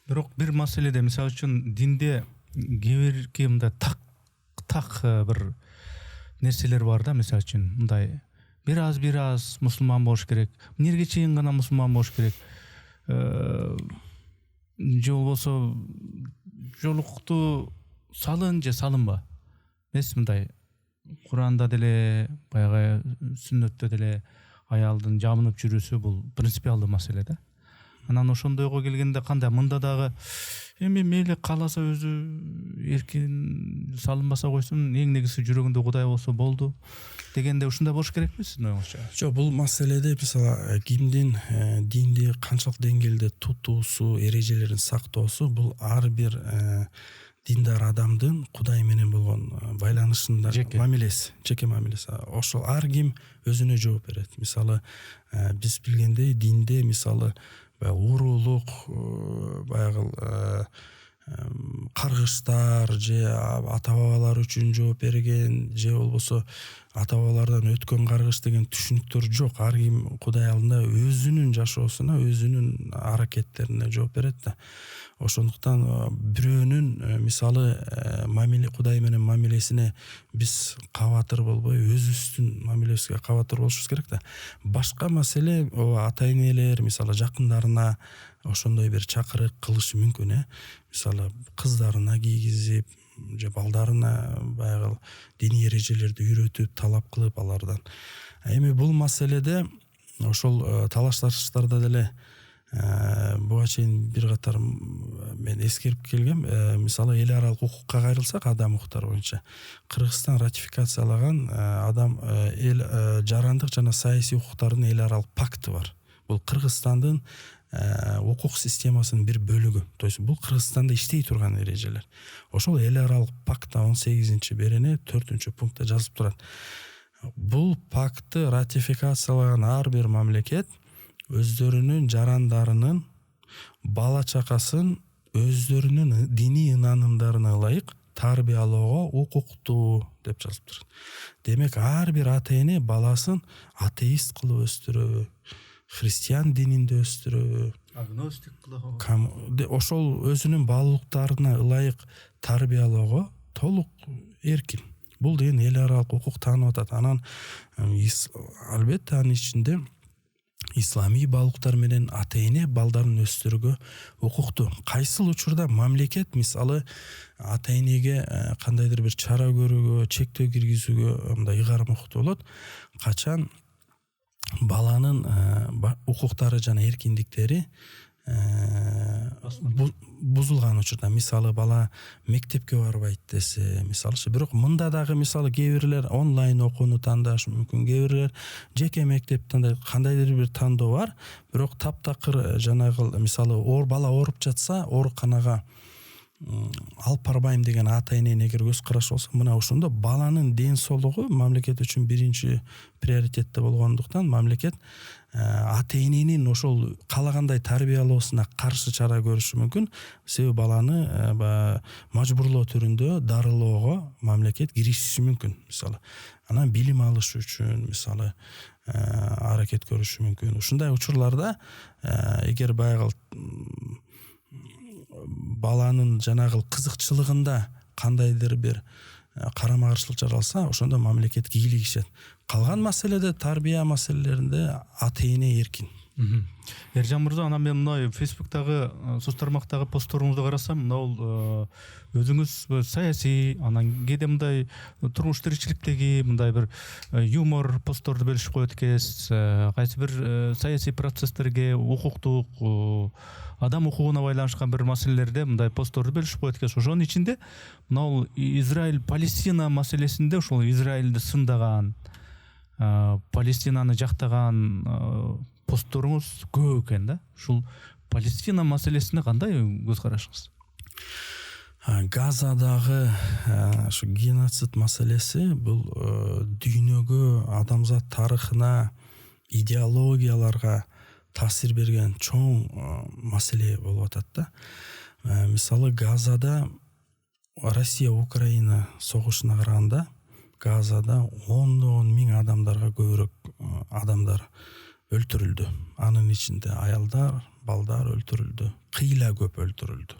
[SPEAKER 1] Бирок бир маселеде, мисалы үчүн, динде кээ мындай так бир нерселер бар да. Мисалы үчүн, мындай бир аз мусулман болуш керек, эмнеге чейин гана мусулман болуш керек, же болбосо жолукту салын же салынба. Эмес, мындай Куранда деле, баягы сүннөттө деле аялдын жабынып жүрүүсү бул принципиалдуу маселе да. Анан ошондойго келгенде кандай? Мында дагы эми мейли кааласа өзү эркин салынбаса койсун, эң негизи жүрөгүндө Кудай болсо болду дегенде ушундай болуш керекпи сиздин оюңузча?
[SPEAKER 2] Жок, бул маселеде мисалы кимдин динди канчалык деңгээлде тутуусу, эрежелерин сактоосу бул ар бир диндар адамдын Кудай менен болгон байланышында мамилеси, жеке мамилеси. Ошол ар ким өзүнө жооп берет. Мисалы, биз билгендей динде мисалы урулук, баягы каргыштар же ата-бабалар үчүн жооп берген, же болбосо ата-бабалардан өткөн каргыш деген түшүнүктөр жок. Ар ким Кудай алдында өзүнүн жашоосуна, өзүнүн аракеттерине жооп берет да. Ошондуктан бирөөнүн мисалы Кудай менен мамилесине биз кабатыр болбой, өзүбүздүн мамилебизге кабатыр болушубуз керек да. Башка маселе, ата-энелер мисалы жакындарына ошондой бир чакырык кылышы мүмкүн, мисалы кыздарына кийгизип же балдарына баягы диний эрежелерди үйрөтүп, талап кылып алардан. Эми бул маселеде ошол талаш-тартыштарда деле Буга чейин бир катар мен эскерип келгем. Мисалы эл аралык укукка кайрылсак, адам укуктары боюнча Кыргызстан ратификациялаган адам эл жарандык жана саясий укуктардын эл аралык пакты бар. Бул Кыргызстандын укук системасынын бир бөлүгү. То есть бул Кыргызстанда иштей турган эрежелер. Ошол эл аралык пакта 18-берене 4-пунктта жазылып турат. Бул пакты ратификациялаган ар бир мамлекет өздөрүнүн жарандарынын бала чакасын өздөрүнүн диний ынанымдарына ылайык тарбиялоого укуктуу деп жазып турат. Демек ар бир ата эне баласын атеист кылып өстүрөбү, христиан дининде өстүрөбү,
[SPEAKER 1] агностик кылып,
[SPEAKER 2] ошол өзүнүн балалыктарына ылайык тарбиялоого толук эркин. Бул деген эл аралык укук таанып атат. Анан албетте анын ичинде исламий балыктар менен ата эне балдарын өстүрүүгө укуктуу. Кайсыл учурда мамлекет мисалы ата энеге кандайдыр бир чара көрүүгө, чектөө киргизүүгө мындай ыйгарым укуктуу болот. Качан баланын укуктары жана эркиндиктери бузулган учурда, мисалы бала мектепке барбайт десе, мисалычы, бирок мында дагы мисалы кээ бирлер онлайн окууну тандашы мүмкүн, кээ бирлер жеке мектеп тандайт, кандайдыр бир тандоо бар. Бирок таптакыр жанагы мисалы бала ооруп жатса, ооруканага алып барбайм деген ата эненин эгер көз карашы болсо, мына ошондо баланын ден соолугу мамлекет үчүн биринчи приоритетте болгондуктан мамлекет ата эненин ошол каалагандай тарбиялоосуна каршы чара көрүшү мүмкүн. Себеби баланы мажбурлоо түрүндө дарылоого мамлекет киришиши мүмкүн. Мисалы анан билим алыш үчүн мисалы аракет көрүшү мүмкүн. Ушундай учурларда эгер баягы баланын жанагы кызыкчылыгында кандайдыр бир карама каршылык жаралса, ошондо мамлекет кийлигишет. Калган маселеде, тарбия маселелеринде ата эне эркин.
[SPEAKER 1] Эржан мырза, анан мен мына Фейсбуктагы соц тармактагы постторуңузду карасам, мына өзүңүз саясий, анан кээде мындай турмуш тиричиликтеги мындай бир юмор постторду бөлүшүп коет экенсиз. Кайсы бир саясий процесстерге, укуктук, адам укугуна байланышкан бир маселелерде мындай постторду бөлүшүп коет экенсиз. Ошонун ичинде мына Израиль-Палестина маселесинде ошол Израилди сындаган, Палестинаны жактаган постторуңуз көп экен да. Ушул Палестина маселесине кандай көз карашыңыз?
[SPEAKER 2] Газадагы ушу геноцид маселеси бул дүйнөгө, адамзат тарыхына, идеологияларга таасир берген чоң маселе болуп атат да. Мисалы Газада Россия Украина согушуна караганда Газада 10 миң адамдарга көбүрөөк адамдар өлтүрүлдү. Анын ичинде аялдар, балдар өлтүрүлдү, кыйла көп өлтүрүлдү.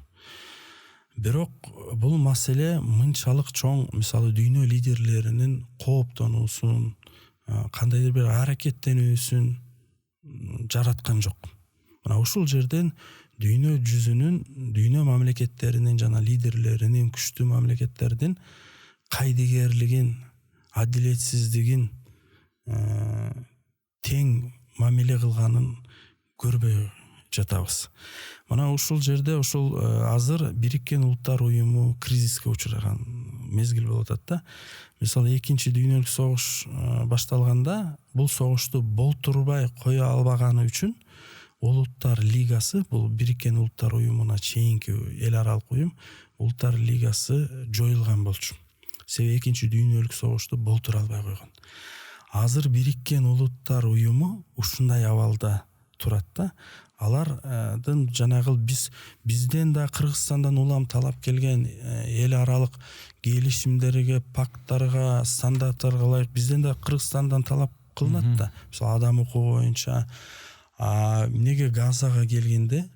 [SPEAKER 2] Бирок бул маселе мынчалык чоң, мисалы дүйнө лидерлеринин кооптонуусун, кандайдыр бир аракеттенүүсүн жараткан жок. Мына ушул жерден дүйнө жүзүнүн, дүйнө мамлекеттеринин жана лидерлеринин, күчтүү мамлекеттердин кайдыгерлигин, адилетсиздигин, тең мамиле кылганын көрбөй жатабыз. Мына ушул жерде ушул азыр Бириккен Улуттар Уюму кризиске учураган мезгил болуп атат да. Мисалы экинчи дүйнөлүк согуш башталганда бул согушту болтурбай кое албаганы үчүн Улуттар Лигасы, бул Бириккен Улуттар Уюмуна чейинки эл аралык уюм, Улуттар Лигасы жоюлган болчу. Себеби экинчи дүйнөлүк согушту болтура албай койгон. Азыр Бириккен Улуттар Уюму ушундай абалда турат да. Алардын жанагы бизден да Кыргызстандан улам талап келген эл аралык келишимдерге, пакттарга, стандарттарга ылайык бизден да Кыргызстандан талап кылынат да. Мисалы адам укугу боюнча эмнеге Газага келгенде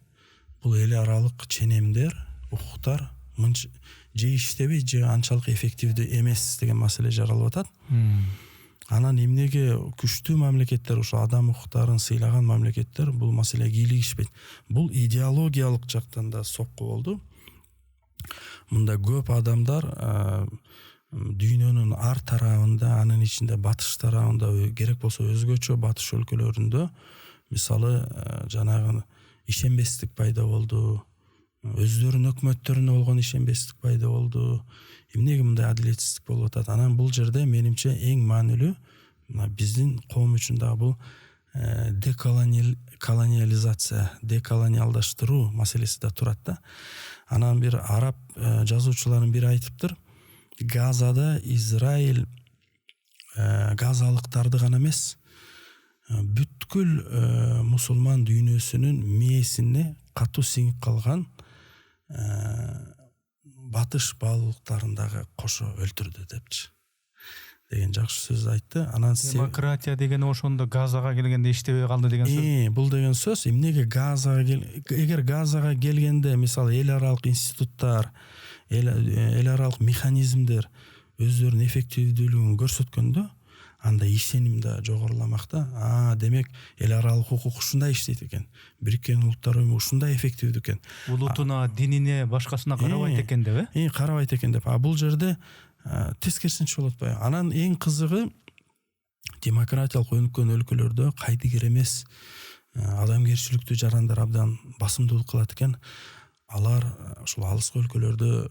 [SPEAKER 2] бул эл аралык ченемдер, укуктар же иштебей, же анчалык эффективдүү эмес деген маселе жаралып атат. Анан эмнеге күчтүү мамлекеттер, ошо адам укуктарын сыйлаган мамлекеттер бул маселеге кийлигишпейт? Бул идеологиялык жактан да сокку болду. Мында көп адамдар дүйнөнүн ар тарабында, анын ичинде батыш тарабында, керек болсо өзгөчө батыш өлкөлөрүндө, мисалы жанагы ишенбестик пайда болду, өздөрүнүн өкмөттөрүнө болгон ишенбестик пайда болду. Эмнеге мындай адилетсиздик болуп атат? Анан бул жерде менимче эң маанилүү мына биздин коом үчүн дагы бул деколониализация, деколониалдаштыруу маселеси да турат да. Анан бир араб жазуучулардын бири айтыптыр, Газада Израиль газалыктарды гана эмес, бүткүл мусулман дүйнөсүнүн мээсине катуу сиңип калган батыш баалуулуктарын дагы кошо өлтүрдү депчи деген жакшы сөз айтты. Анан
[SPEAKER 1] демократия деген ошондо Газага келгенде иштебей калды деген сөз.
[SPEAKER 2] Бул деген сөз эмнеге Газага эгер Газага келгенде мисалы эл аралык институттар, эл аралык механизмдер өздөрүнүн эффективдүүлүгүн көрсөткөндө, анда ишеним да жогоруламак да. Демек эл аралык укук ушундай иштейт экен. Бириккен Улуттар Уюму ушундай эффективдүү экен.
[SPEAKER 1] Улутуна, динине, башкасына карабайт экен деп,
[SPEAKER 2] карабайт экен деп. Бул жерде тескерисинче болуп атпайбы? Анан эң кызыгы демократиялык өнүккөн өлкөлөрдө кайдыгер эмес адамгерчиликтүү жарандар абдан басымдуулук кылат экен. Алар ушул алыскы өлкөлөрдө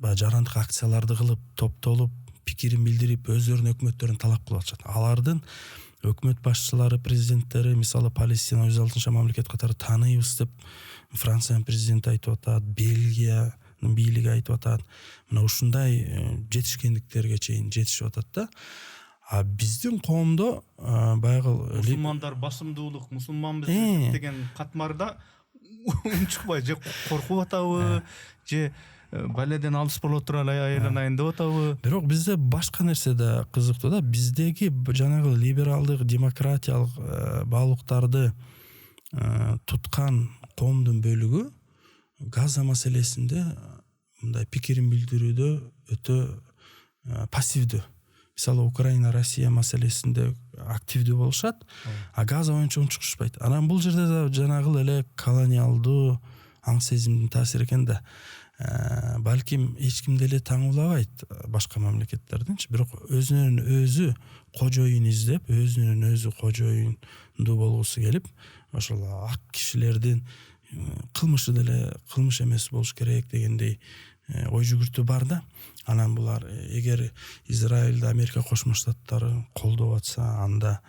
[SPEAKER 2] жарандык акцияларды кылып, топтолуп, пикирин билдирип, өздөрүнүн өкмөттөрүн талап кылып атышат. Алардын өкмөт башчылары, президенттери, мисалы Палестина өз алдынча мамлекет катары тааныйбыз деп Франциянын президенти айтып атат, Бельгиянын бийлиги айтып атат. Мына ушундай жетишкендиктерге чейин жетишип атат да. Биздин коомдо баягы
[SPEAKER 1] мусулмандар басымдуулук, мусулманбыз деген катмарда унчукпай же коркуп атабы, же баледен алыс боло тура айланайын деп атабы.
[SPEAKER 2] Бирок бизде башка нерсе да кызыктуу да. Биздеги жанагы либералдык, демократиялык баалуулуктарды туткан коомдун бөлүгү Газа маселесинде мындай пикирин билдирүүдө өтө пассивдүү. Мисалы Украина, Россия маселесинде активдүү болушат, Газа боюнча унчукушпайт. Анан бул жерде да жанагы эле колониалдуу аң сезимдин таасири экен да. Балким эч ким деле таңуулабайт башка мамлекеттердинчи, бирок өзүнүн өзү кожоюн издеп, өзүнүн өзү кожоюндуу болгусу келип, ошол ак кишилердин кылмышы деле кылмыш эмес болуш керек дегендей ой жүгүртүү бар да. Анан булар эгер Израилди Америка Кошмо Штаттары колдоп атса, анда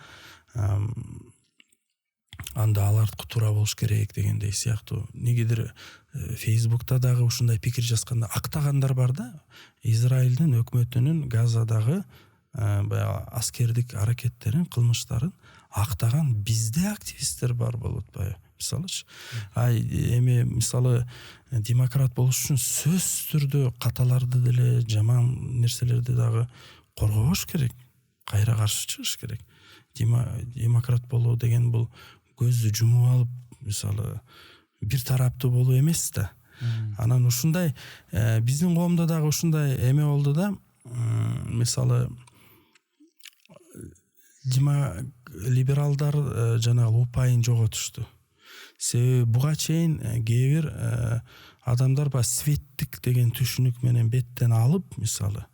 [SPEAKER 2] алардыкы туура болуш керек дегендей сыяктуу. Негедир Фейсбукта дагы ушундай пикир жазганда актагандар бар да. Израилдин өкмөтүнүн Газадагы баягы аскердик аракеттерин, кылмыштарын актаган бизде активисттер бар болуп атпайбы? Мисалычы. Эми мисалы демократ болуш үчүн сөзсүз түрдө каталарды деле, жаман нерселерди дагы коргобош керек. Кайра каршы чыгыш керек. Демократ болуу деген бул көздү жумуп алып, мисалы бир тараптуу болуу эмес да. Анан ушундай биздин коомдо дагы ушундай эме болду да. Мисалы либералдар жанагы упайын жоготушту. Себеби буга чейин кээ бир адамдар светтик деген түшүнүк менен беттен алып, мисалы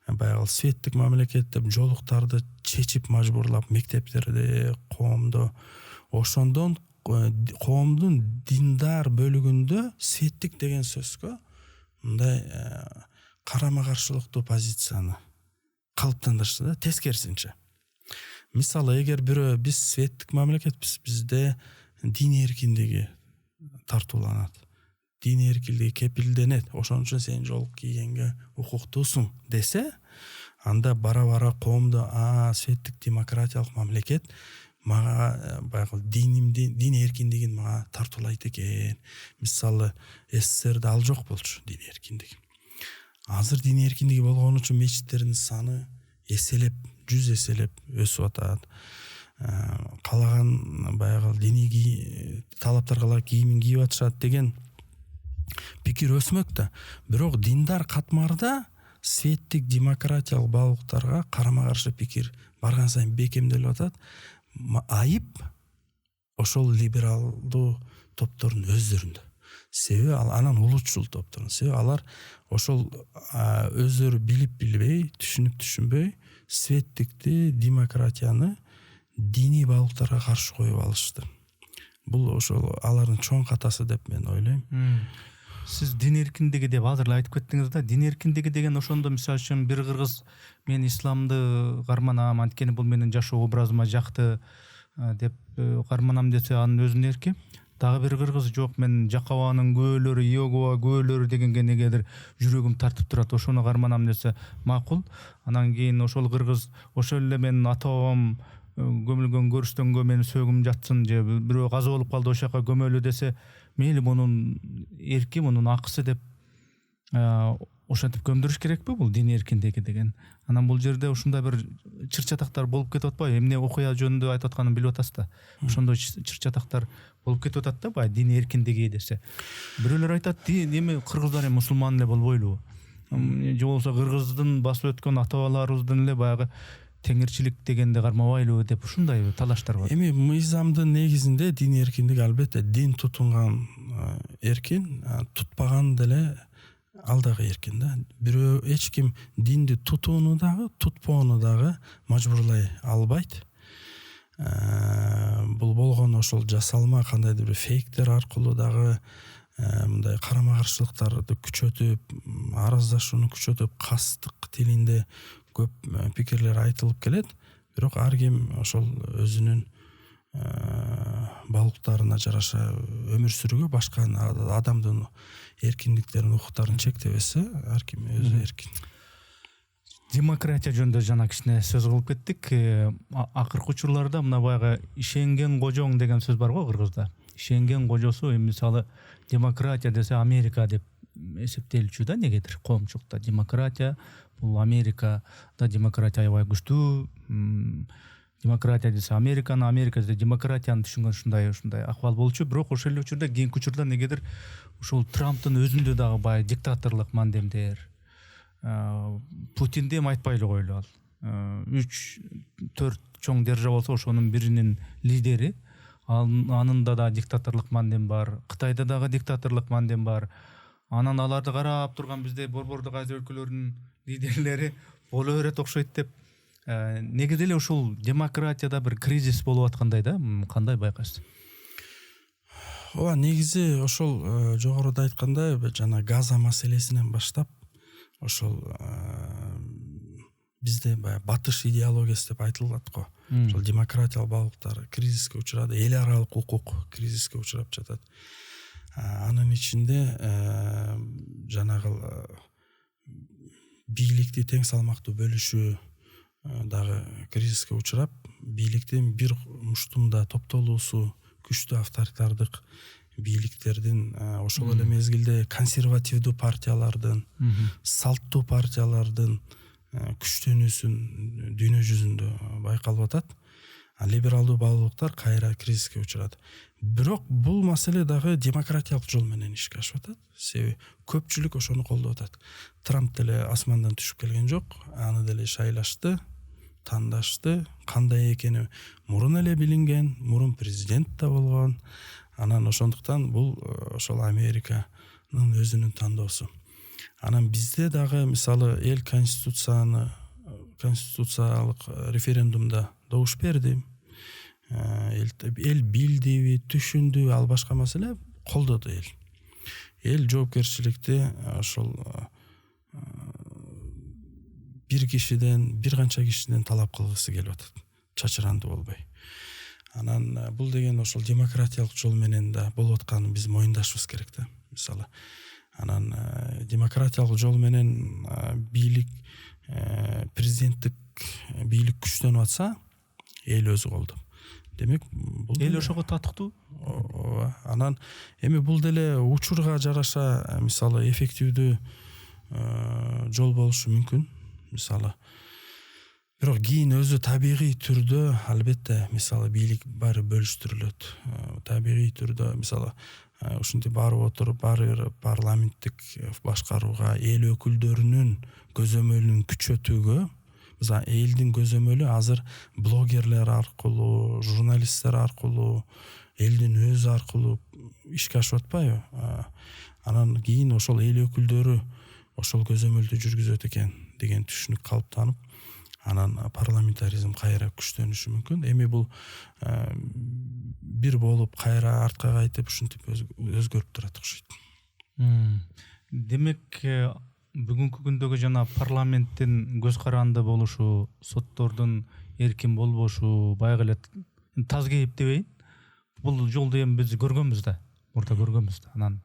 [SPEAKER 2] баягы светтик мамлекет деп жолуктарды чечип мажбурлап мектептерде, коомдо, ошондон коомдун диндар бөлүгүндө светтик деген сөзгө мындай карама каршылыктуу позицияны калыптандырышты да, тескерисинче. Мисалы эгер бирөө биз светтик мамлекетпиз, бизде дин эркиндиги тартууланат, дин эркиндиги кепилденет, ошон үчүн сен жол кийгенге укуктуусуң десе, анда бара-бара коомдо светтик демократиялык мамлекет мага баягы дин эркиндигин мага тартуулайт экен. Мисалы СССРде ал жок болчу дин эркиндиги. Азыр дин эркиндиги болгон үчүн мечиттердин саны эселеп, 100 эселеп өсүп атат. Калаган баягы диний талаптарга ылайык кийимин кийип атышат деген пикир өсмөк да. Бирок диндар катмарда светтик демократиялык баалуулуктарга карама каршы пикир барган сайын бекемделип атат. Айып ошол либералдуу топтордун өздөрүндө. Себеби анан улутчул топтордун. Себеби алар ошол өздөрү билип билбей, түшүнүп түшүнбөй светтикти, демократияны диний балыктарга каршы коюп алышты. Бул ошол алардын чоң катасы деп мен ойлойм.
[SPEAKER 1] Сиз дин эркиндиги деп азыр эле айтып кеттиңиз да, дин эркиндиги деген ошондо мисалы үчүн бир кыргыз мен исламды карманам, анткени бул менин жашоо образыма жакты деп карманам десе анын өзүнүн эрки. Дагы бир кыргыз жок, мен Жакабанын күбөлөрү, Иегова күбөлөрү дегенге негедир жүрөгүм тартып турат, ошону карманам десе макул. Анан кийин ошол кыргыз ошол эле менин ата бабам көмүлгөн көрүстөнгө менин сөөгүм жатсын же бирөө каза болуп калды ошол жака көмөлү десе, мейли мунун эрки, мунун акысы деп ошентип көмдүрүш керекпи бул дин эркиндиги деген. Анан бул жерде ушундай бир чыр-чатактар болуп кетип атпайбы? Эмне окуя жөнүндө айтып атканын билип атасыз да. Ошондой чыр-чатактар болуп кетип атат да, баягы дин эркиндиги десе. Бирөөлөр айтат, эми кыргыздар эми мусулман эле болбойлубу? Же болбосо кыргыздын басып өткөн ата бабаларыбыздын эле баягы теңирчилик дегенди кармабайлыбы деп ушундай талаштар бар.
[SPEAKER 2] Эми мыйзамдын негизинде дин эркиндиги албетте дин тутунган эркин, тутпаган деле ал дагы эркин да. Бирөө эч ким динди тутууну дагы, тутпоону дагы мажбурлай албайт. Бул болгону ошол жасалма кандайдыр бир фейктер аркылуу дагы мындай карама каршылыктарды күчөтүп, араздашууну күчөтүп, кастык тилинде көп пикирлер айтылып келет. Бирок ар ким ошол өзүнүн балыктарына жараша өмүр сүрүүгө, башка адамдын эркиндиктерин, укуктарын чектебесе, ар ким өзү эркин.
[SPEAKER 1] Демократия жөнүндө жана кичине сөз кылып кеттик. Акыркы учурларда мына баягы ишенген кожоң деген сөз бар го кыргызда. Ишенген кожосу, мисалы демократия десе Америка деп эсептелчү да, негедир коомчулукта. Демократия бул Америкада демократия аябай күчтүү. Демократия десе Американы, Америка десе демократияны түшүнгөн ушундай акыбал болчу. Бирок ошол эле учурда кийинки учурда негедир ушул Трамптын өзүндө дагы бай диктаторлук мандемдер, Путинди эми айтпай эле коелу ал. 3-4 чоң держава болсо ошонун биринин лидери, анын да диктаторлук мандем бар. Кытайда дагы диктаторлук мандем бар. Анан аларды карап турган бизде Борбордук Азия өлкөлөрүнүн лидерлери боло берет окшойт деп. Негизи эле ушул демократияда бир кризис болуп аткандай да, кандай байкайсыз?
[SPEAKER 2] Ооба, негизи ошол жогоруда айткандай жана Газа маселесинен баштап ошол бизде баягы батыш идеологиясы деп айтылат го. Ошол демократиялык балыктар кризиске учурады, эл аралык укук кризиске учурап жатат. Анын ичинде жанагы бийликти тең салмактуу бөлүшүү дагы кризиске учурап, бийликтин бир муштумда топтолуусу, күчтүү авторитардык бийликтердин, ошол эле мезгилде консервативдүү партиялардын, салттуу партиялардын күчтөнүүсүн дүйнө жүзүндө байкалып атат. Либералдуу балыктар кайра кризиске учурат. Бирок бул маселе дагы демократиялык жол менен ишке ашып атат. Себеби көпчүлүк ошону колдоп атат. Трамп деле асмандан түшүп келген жок, аны деле шайлашты, тандашты, кандай экени мурун эле билинген, мурун президент да болгон. Анан ошондуктан бул ошол Американын өзүнүн тандоосу. Анан бизде дагы мисалы эл конституциялык референдумда добуш берди. Эл билдиби, түшүндү, ал башка маселе, колдоду эл. Эл жоопкерчиликти ошол бир канча кишиден талап кылгысы келип атат. Чачырандуу болбой. Анан бул деген ошол демократиялык жол менен да болуп атканын биз моюндашыбыз керек да, мисалы. Анан демократиялык жол менен бийлик, президенттик бийлик күчтөнүп атса, эл өзү колдоп. Демек, бул
[SPEAKER 1] эл ошого татыктуу.
[SPEAKER 2] Ооба. Анан эми бул деле учурга жараша мисалы эффективдүү жол болушу мүмкүн. Мисалы, бирок кийин өзү табигый түрдө албетте мисалы бийлик баары бөлүштүрүлөт. Табигый түрдө мисалы ушинтип барып отуруп баары бир парламенттик башкарууга эл өкүлдөрүнүн көзөмөлүн күчөтүүгө, элдин көзөмөлү азыр блогерлер аркылуу, журналисттер аркылуу, элдин өзү аркылуу ишке ашып атпайбы? Анан кийин ошол эл өкүлдөрү ошол көзөмөлдү жүргүзөт экен деген түшүнүк калыптанып, анан парламентаризм кайра күчтөнүшү мүмкүн. Эми бул бир болуп кайра артка кайтып ушинтип өзгөрүп турат окшойт.
[SPEAKER 1] Демек бүгүнкү күндөгү жана парламенттин көз каранды болушу, соттордун эркин болбошу, баягы эле таз кейип дебейин, бул жолду эми биз көргөнбүз да, мурда көргөнбүз да. Анан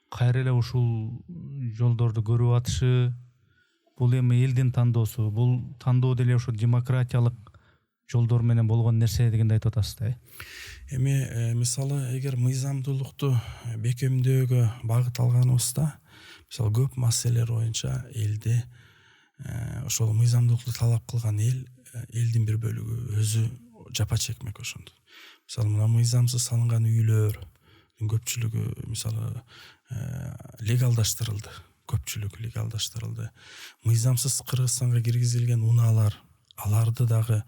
[SPEAKER 1] кайра эле ушул жолдорду көрүп атышы, бул эми элдин тандоосу, бул тандоо деле ошо демократиялык жолдор менен болгон нерсе дегенди айтып атасыз да.
[SPEAKER 2] Эми мисалы эгер мыйзамдуулукту бекемдөөгө багыт алганыбызда, мисалы көп маселелер боюнча элди ошол мыйзамдуулукту талап кылган элдин бир бөлүгү өзү жапа чекмек ошондо. Мисалы мына мыйзамсыз салынган үйлөрдүн көпчүлүгү мисалы легалдаштырылды. Көпчүлүгү легалдаштырылды. Мыйзамсыз Кыргызстанга киргизилген унаалар, аларды дагы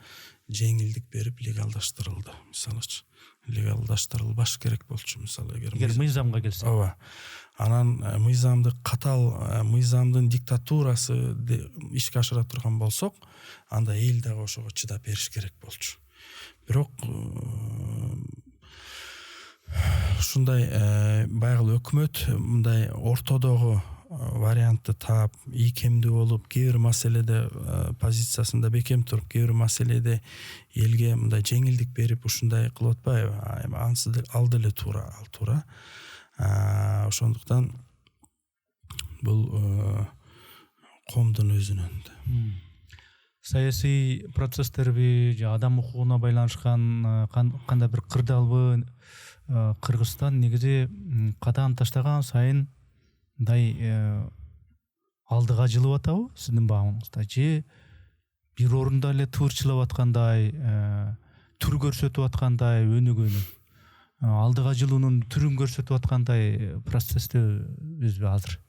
[SPEAKER 2] жеңилдик берип легалдаштырылды. Мисалычы легалдаштырылбаш керек болчу, мисалы эгер
[SPEAKER 1] мыйзамга келсе.
[SPEAKER 2] Ооба. Анан мыйзамды катал, мыйзамдын диктатурасы ишке ашыра турган болсок, анда эл дагы ошого чыдап бериш керек болчу. Бирок ушундай баягы өкмөт мындай ортодогу вариантты таап, ийкемдүү болуп, кээ бир маселеде позициясында бекем туруп, кээ бир маселеде элге мындай жеңилдик берип ушундай кылып атпайбы? Ансы ал деле туура, ал туура. Ошондуктан бул коомдун өзүнөн.
[SPEAKER 1] Саясий процесстерби же адам укугуна байланышкан кандай бир кырдаалбы Кыргызстан негизи кадам таштаган сайын мындай алдыга жылып атабы сиздин багымыңызда, же бир орунда эле тыурчылап аткандай, түр көрсөтүп аткандай өнүгүүнүн, алдыга жылуунун түрүн көрсөтүп аткандай процесстебизби азыр?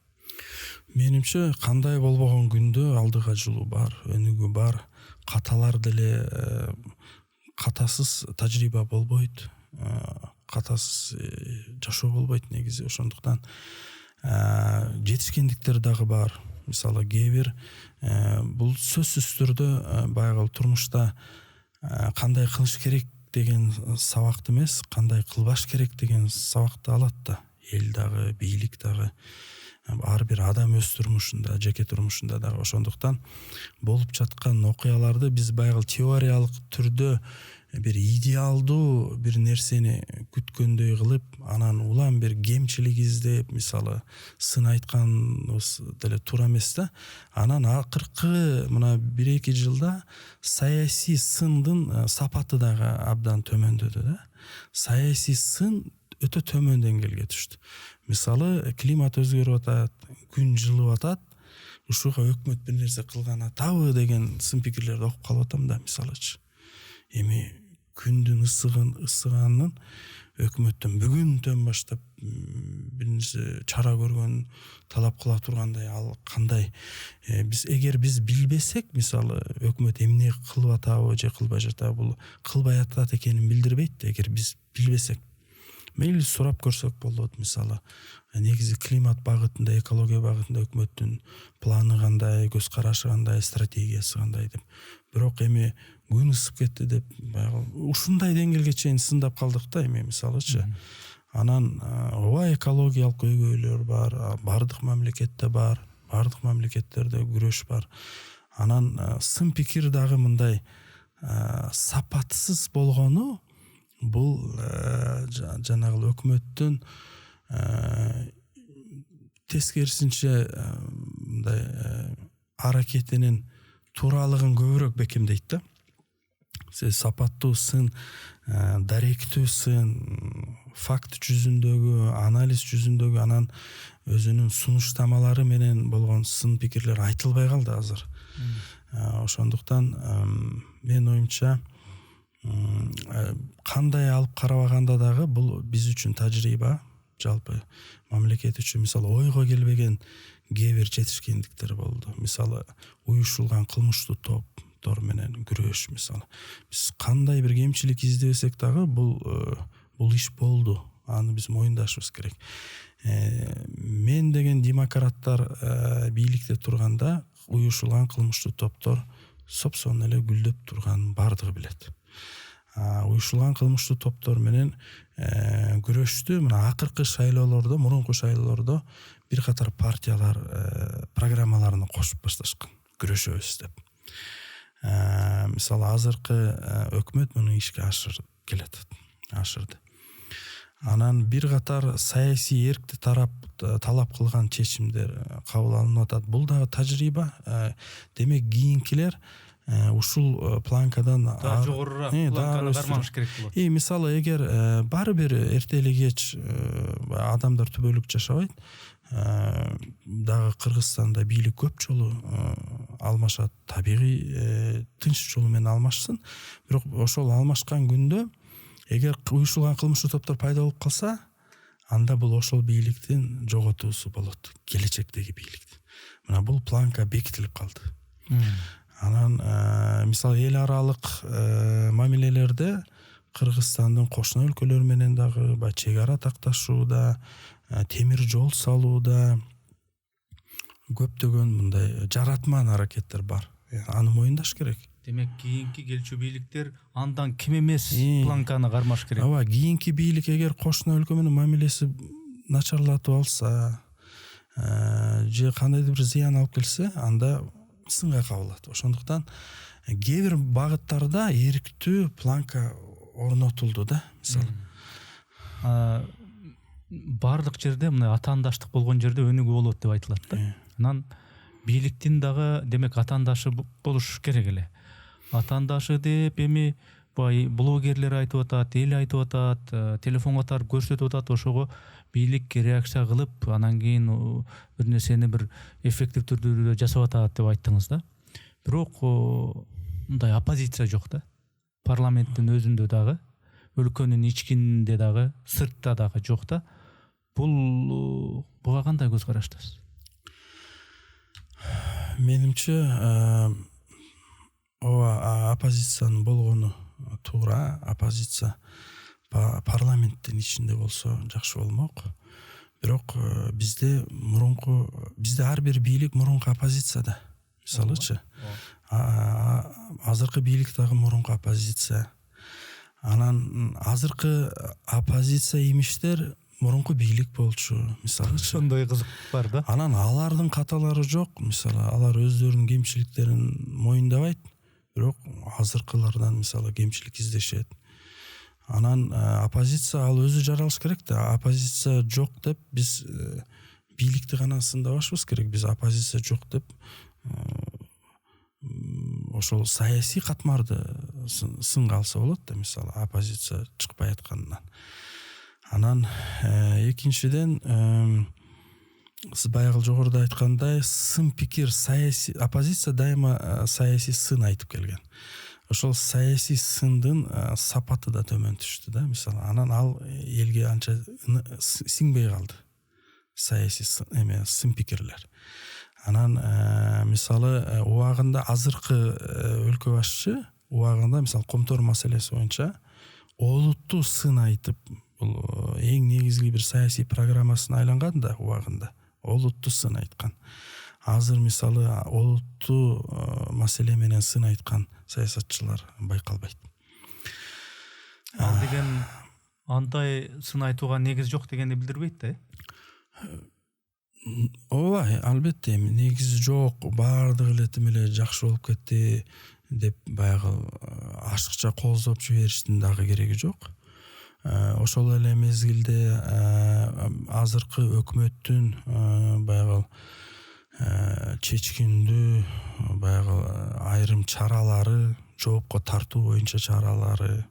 [SPEAKER 2] Менимче кандай болбогон күндө алдыга жылуу бар, өнүгүү бар. Каталар деле катасыз тажрыйба болбойт. Катасыз жашоо болбойт негизи. Ошондуктан жетишкендиктер дагы бар. Мисалы кээ бир бул сөзсүз түрдө баягы турмушта кандай кылыш керек деген сабакты эмес, кандай кылбаш керек деген сабакты алат да. Эл дагы, бийлик дагы, ар бир адам өз турмушунда, жеке турмушунда дагы. Ошондуктан болуп жаткан окуяларды биз баягы теориялык түрдө бир идеалдуу бир нерсени күткөндөй кылып, анан улам бир кемчилик издеп, мисалы сын айтканыбыз деле туура эмес да. Анан акыркы мына 1-2 жылда саясий сындын сапаты дагы абдан төмөндөдү да. Саясий сын өтө төмөн деңгээлге түштү. Мисалы климат өзгөрүп атат, күн жылып атат, ушуга өкмөт бир нерсе кылган атабы деген сын пикирлерди окуп калып атам да, мисалычы. Эми күндүн ысыганын өкмөттөн бүгүндөн баштап бир нерсе чара көргөн талап кыла тургандай, ал кандай? Биз эгер биз билбесек, мисалы өкмөт эмне кылып атабы же кылбай жатабы, бул кылбай атат экенин билдирбейт да, эгер биз билбесек. Мейли сурап көрсөк болот, мисалы негизи климат багытында, экология багытында өкмөттүн планы кандай, көз карашы кандай, стратегиясы кандай деп. Бирок эми күн ысып кетти деп баягы ушундай деңгээлге чейин сындап калдык да эми мисалычы. Анан ооба экологиялык көйгөйлөр бар, бардык мамлекетте бар, бардык мамлекеттерде күрөш бар. Анан сын пикир дагы мындай сапатсыз болгону бул жанагы өкмөттүн тескерисинче мындай аракетинин тууралыгын көбүрөөк бекемдейт да. Сапаттуу сын, даректүү сын, факт жүзүндөгү, анализ жүзүндөгү, анан өзүнүн сунуштамалары менен болгон сын пикирлер айтылбай калды азыр. Ошондуктан мен оюмча кандай алып карабаганда дагы бул биз үчүн тажрыйба, жалпы мамлекет үчүн мисалы ойго келбеген кээ бир жетишкендиктер болду. Мисалы уюшулган кылмыштуу топтор менен күрөш, мисалы. Биз кандай бир кемчилик издебесек дагы бул иш болду. Аны биз моюндашыбыз керек. Мен деген демократтар бийликте турганда уюшулган кылмыштуу топтор сопсон эле гүлдөп турганын баардыгы билет. Уюшулган кылмыштуу топтор менен күрөштү мына акыркы шайлоолордо, мурунку шайлоолордо бир катар партиялар программаларына кошуп башташкан, күрөшөбүз деп. Мисалы азыркы өкмөт муну ишке ашырды. Анан бир катар саясий эркти талап кылган чечимдер кабыл алынып атат. Бул дагы тажрыйба. Демек кийинкилер ушул планкадан
[SPEAKER 1] жогорураак планканы кармаш керек болот.
[SPEAKER 2] Мисалы эгер баары бир эрте эле кеч адамдар түбөлүк жашабайт. Дагы Кыргызстанда бийлик көп жолу алмашат, табигый тынч жолу менен алмашсын. Бирок ошол алмашкан күндө эгер уюшулган кылмыштуу топтор пайда болуп калса, анда бул ошол бийликтин жоготуусу болот, келечектеги бийликтин. Мына бул планка бекитилип калды. Анан мисалы эл аралык мамилелерде Кыргызстандын кошуна өлкөлөр менен дагы чек ара такташууда, темир жол салууда көптөгөн мындай жаратман аракеттер бар. Аны моюндаш керек.
[SPEAKER 1] Демек кийинки келчү бийликтер андан кем эмес планканы кармаш керек.
[SPEAKER 2] Ооба, кийинки бийлик эгер кошуна өлкө менен мамилеси начарлатып алса, же кандайдыр бир зыян алып келсе, анда сынга кабылат. Ошондуктан кээ бир багыттарда эрктүү планка орнотулду да, мисалы.
[SPEAKER 1] Бардык жерде мына атаандаштык болгон жерде өнүгүү болот деп айтылат да. Анан бийликтин дагы демек атаандашы болуш керек эле. Атаандашы деп эми блогерлер айтып атат, эл айтып атат, телефонго тарып көрсөтүп атат, ошого бийлик реакция кылып, анан кийин бир нерсени бир эффектив түрдө жасап атат деп айттыңыз да. Бирок мындай оппозиция жок да. Парламенттин өзүндө дагы, өлкөнүн ичкинде дагы, сыртта дагы жок да. Буга кандай көз караштасыз?
[SPEAKER 2] Менимче оппозициянын болгону туура. Оппозиция парламенттин ичинде болсо жакшы болмок. Бирок бизде ар бир бийлик мурунку оппозицияда. Мисалычы, азыркы бийлик дагы мурунку оппозиция. Анан азыркы оппозиция имиштер мурунку бийлик болчу, мисалы.
[SPEAKER 1] Ошондой кызык бар да.
[SPEAKER 2] Анан алардын каталары жок, мисалы, алар өздөрүнүн кемчиликтерин моюндабайт, бирок азыркылардан мисалы кемчилик издешет. Анан оппозиция ал өзү жаралыш керек да. Оппозиция жок деп биз бийликти гана сындабашыбыз керек. Биз оппозиция жок деп ошол саясий катмарды сынга алса болот да, мисалы, оппозиция чыкпай атканынан. Анан экинчиден сиз баягы жогоруда айткандай, сын пикир, саясий оппозиция дайыма саясий сын айтып келген. Ошол саясий сындын сапаты да төмөн түштү да, мисалы. Анан ал элге анча сиңбей калды. Саясий сын пикирлер. Анан мисалы убагында азыркы өлкө башчы убагында мисалы Комтор маселеси боюнча олуттуу сын айтып, бул эң негизги бир саясий программасына айланган да убагында. Олуттуу сын айткан. Азыр мисалы олуттуу маселе менен сын айткан саясатчылар байкалбайт.
[SPEAKER 1] Ал деген андай сын айтууга негиз жок дегенди билдирбейт да?
[SPEAKER 2] Ооба, албетте, негизи жок, баардыгы эле тим эле жакшы болуп кетти деп баягы ашыкча кооздоп жибериштин дагы кереги жок. Ошол эле мезгилде азыркы өкмөттүн баягы чечкиндүү баягы айрым чаралары, жоопко тартуу боюнча чаралары,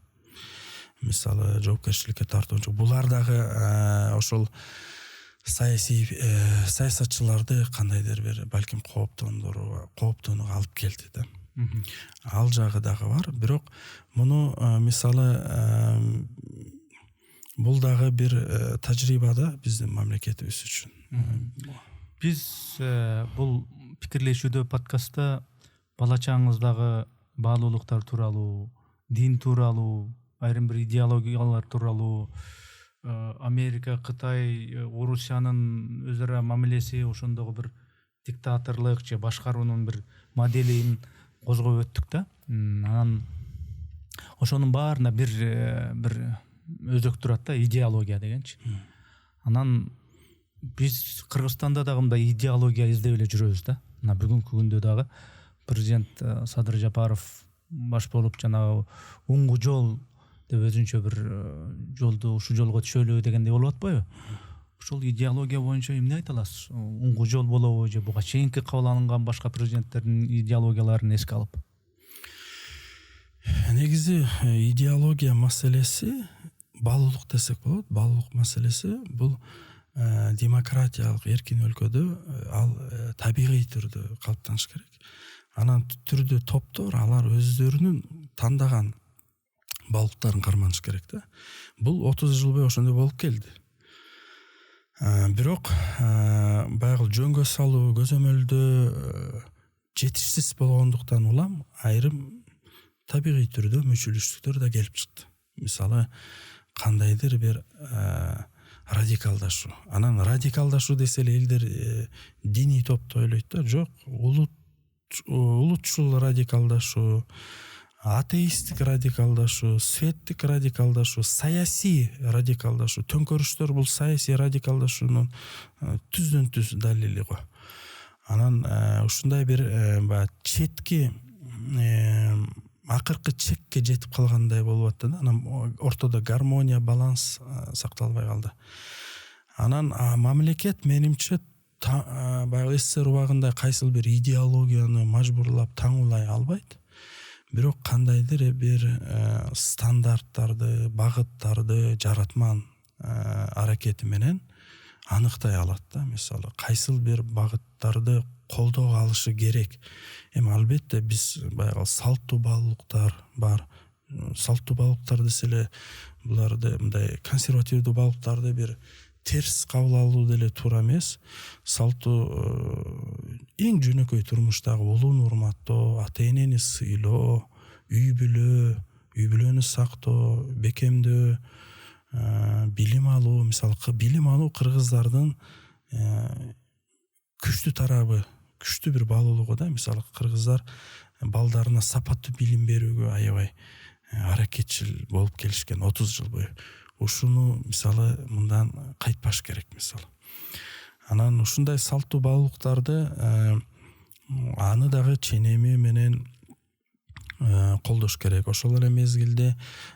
[SPEAKER 2] мисалы жоопкерчиликке тартуу боюнча, булар дагы ошол саясатчыларды кандайдыр бир балким кооптонууга алып келди да. Ал жагы дагы бар. Бирок муну мисалы бул дагы бир тажрыйба да биздин мамлекетибиз үчүн.
[SPEAKER 1] Биз бул пикирлешүүдө подкастта бала чагыңыздагы баалуулуктар тууралуу, дин тууралуу, айрым бир идеологиялар тууралуу, Америка, Кытай, Орусиянын өзара мамилеси, ошондогу бир диктаторлук же башкаруунун бир моделин козгоп өттүк да. Анан ошонун баарына бир өзөк турат да, идеология дегенчи. Анан биз Кыргызстанда дагы мындай идеология издеп эле жүрөбүз да. Мына бүгүнкү күндө дагы президент Садыр Жапаров баш болуп жанагы уңгу жол деп өзүнчө бир жолду ушул жолго түшөлү дегендей болуп атпайбы? Ушул идеология боюнча эмне айта аласыз? Уңгу жол болобу же буга чейинки кабыл алынган башка президенттердин идеологияларын эске алып?
[SPEAKER 2] Негизи идеология маселеси, баалуулук десек болот, баалуулук маселеси бул демократиялык эркин өлкөдө ал табигый түрдө калыптаныш керек. Анан түрдүү топтор алар өздөрүнүн тандаган баалуулуктарын карманыш керек да. Бул 30 жыл бою ошондой болуп келди. Бирок баягы жөнгө салуу көзөмөлдө жетишсиз болгондуктан улам айрым табигый түрдө мүчүлүштүктөр да келип чыкты. Мисалы, кандайдыр бир радикалдашуу. Анан радикалдашуу десе эле элдер диний топто ойлойт да. Жок, улутчул радикалдашуу, атеисттик радикалдашуу, светтик радикалдашуу, саясий радикалдашуу. Төңкөрүштөр бул саясий радикалдашуунун түздөн түз далили го. Анан ушундай бир четки акыркы чекке жетип калгандай болуп атты да. Анан ортодо гармония, баланс сакталбай калды. Анан мамлекет менимче баягы СССР убагында кайсыл бир идеологияны мажбурлап таңуулай албайт. Бирок кандайдыр бир стандарттарды, багыттарды жаратман аракети менен аныктай алат да. Мисалы, кайсыл бир багыттарды колдоо алышы керек. Эми албетте биз баягы салттуу баалуулуктар бар. Салттуу баалуулуктар десе эле буларды мындай консервативдүү баалуулуктарды бир терс кабыл алуу деле туура эмес. Салттуу эң жөнөкөй турмуштагы улууну урматтоо, ата-энени сыйлоо, үй бүлөнү сактоо, бекемдөө, билим алуу. Мисалы, билим алуу кыргыздардын күчтүү тарабы, күчтүү бир баалуулугу да. Мисалы, кыргыздар балдарына сапаттуу билим берүүгө аябай аракетчил болуп келишкен 30 жыл бою. Ушуну мисалы мындан кайтпаш керек мисалы. Анан ушундай салттуу баалуулуктарды аны дагы ченеми менен колдош керек. Ошол эле мезгилде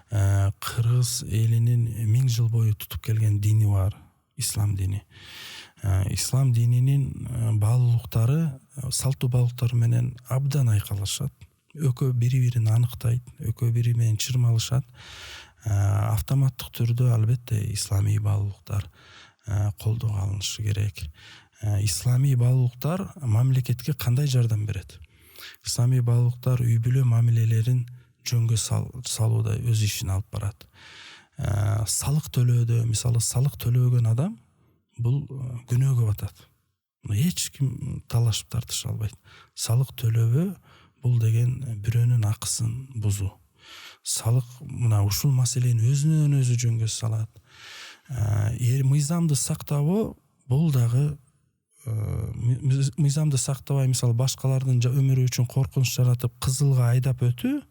[SPEAKER 2] кыргыз элинин 1000 жыл бою тутуп келген дини бар, ислам дини. Ислам дининин баалуулуктары салттуу баалуулуктар менен абдан айкалышат. Экөө бири-бирин анықтайт, экөө бири менен чырмалышат. Автоматтык түрдө албетте исламий баалуулуктар колдоого алынышы керек. Исламий баалуулуктар мамлекетке кандай жардам берет? Исламий баалуулуктар үй бүлө мамилелерин жөнгө салууда өз ишин алып барат. Салык төлөөдө, мисалы, салык төлөгөн адам бул күнөөгө батат. Эч ким талашып тартыша албайт. Салык төлөбө бул деген бирөөнүн акысын бузуу. Салык мына ушул маселени өзүнөн өзү жөнгө салат. Мыйзамды сактабоо бул дагы мыйзамды сактабай, мисалы, башкалардын өмүрү үчүн коркунуч жаратып, кызылга айдап өтүү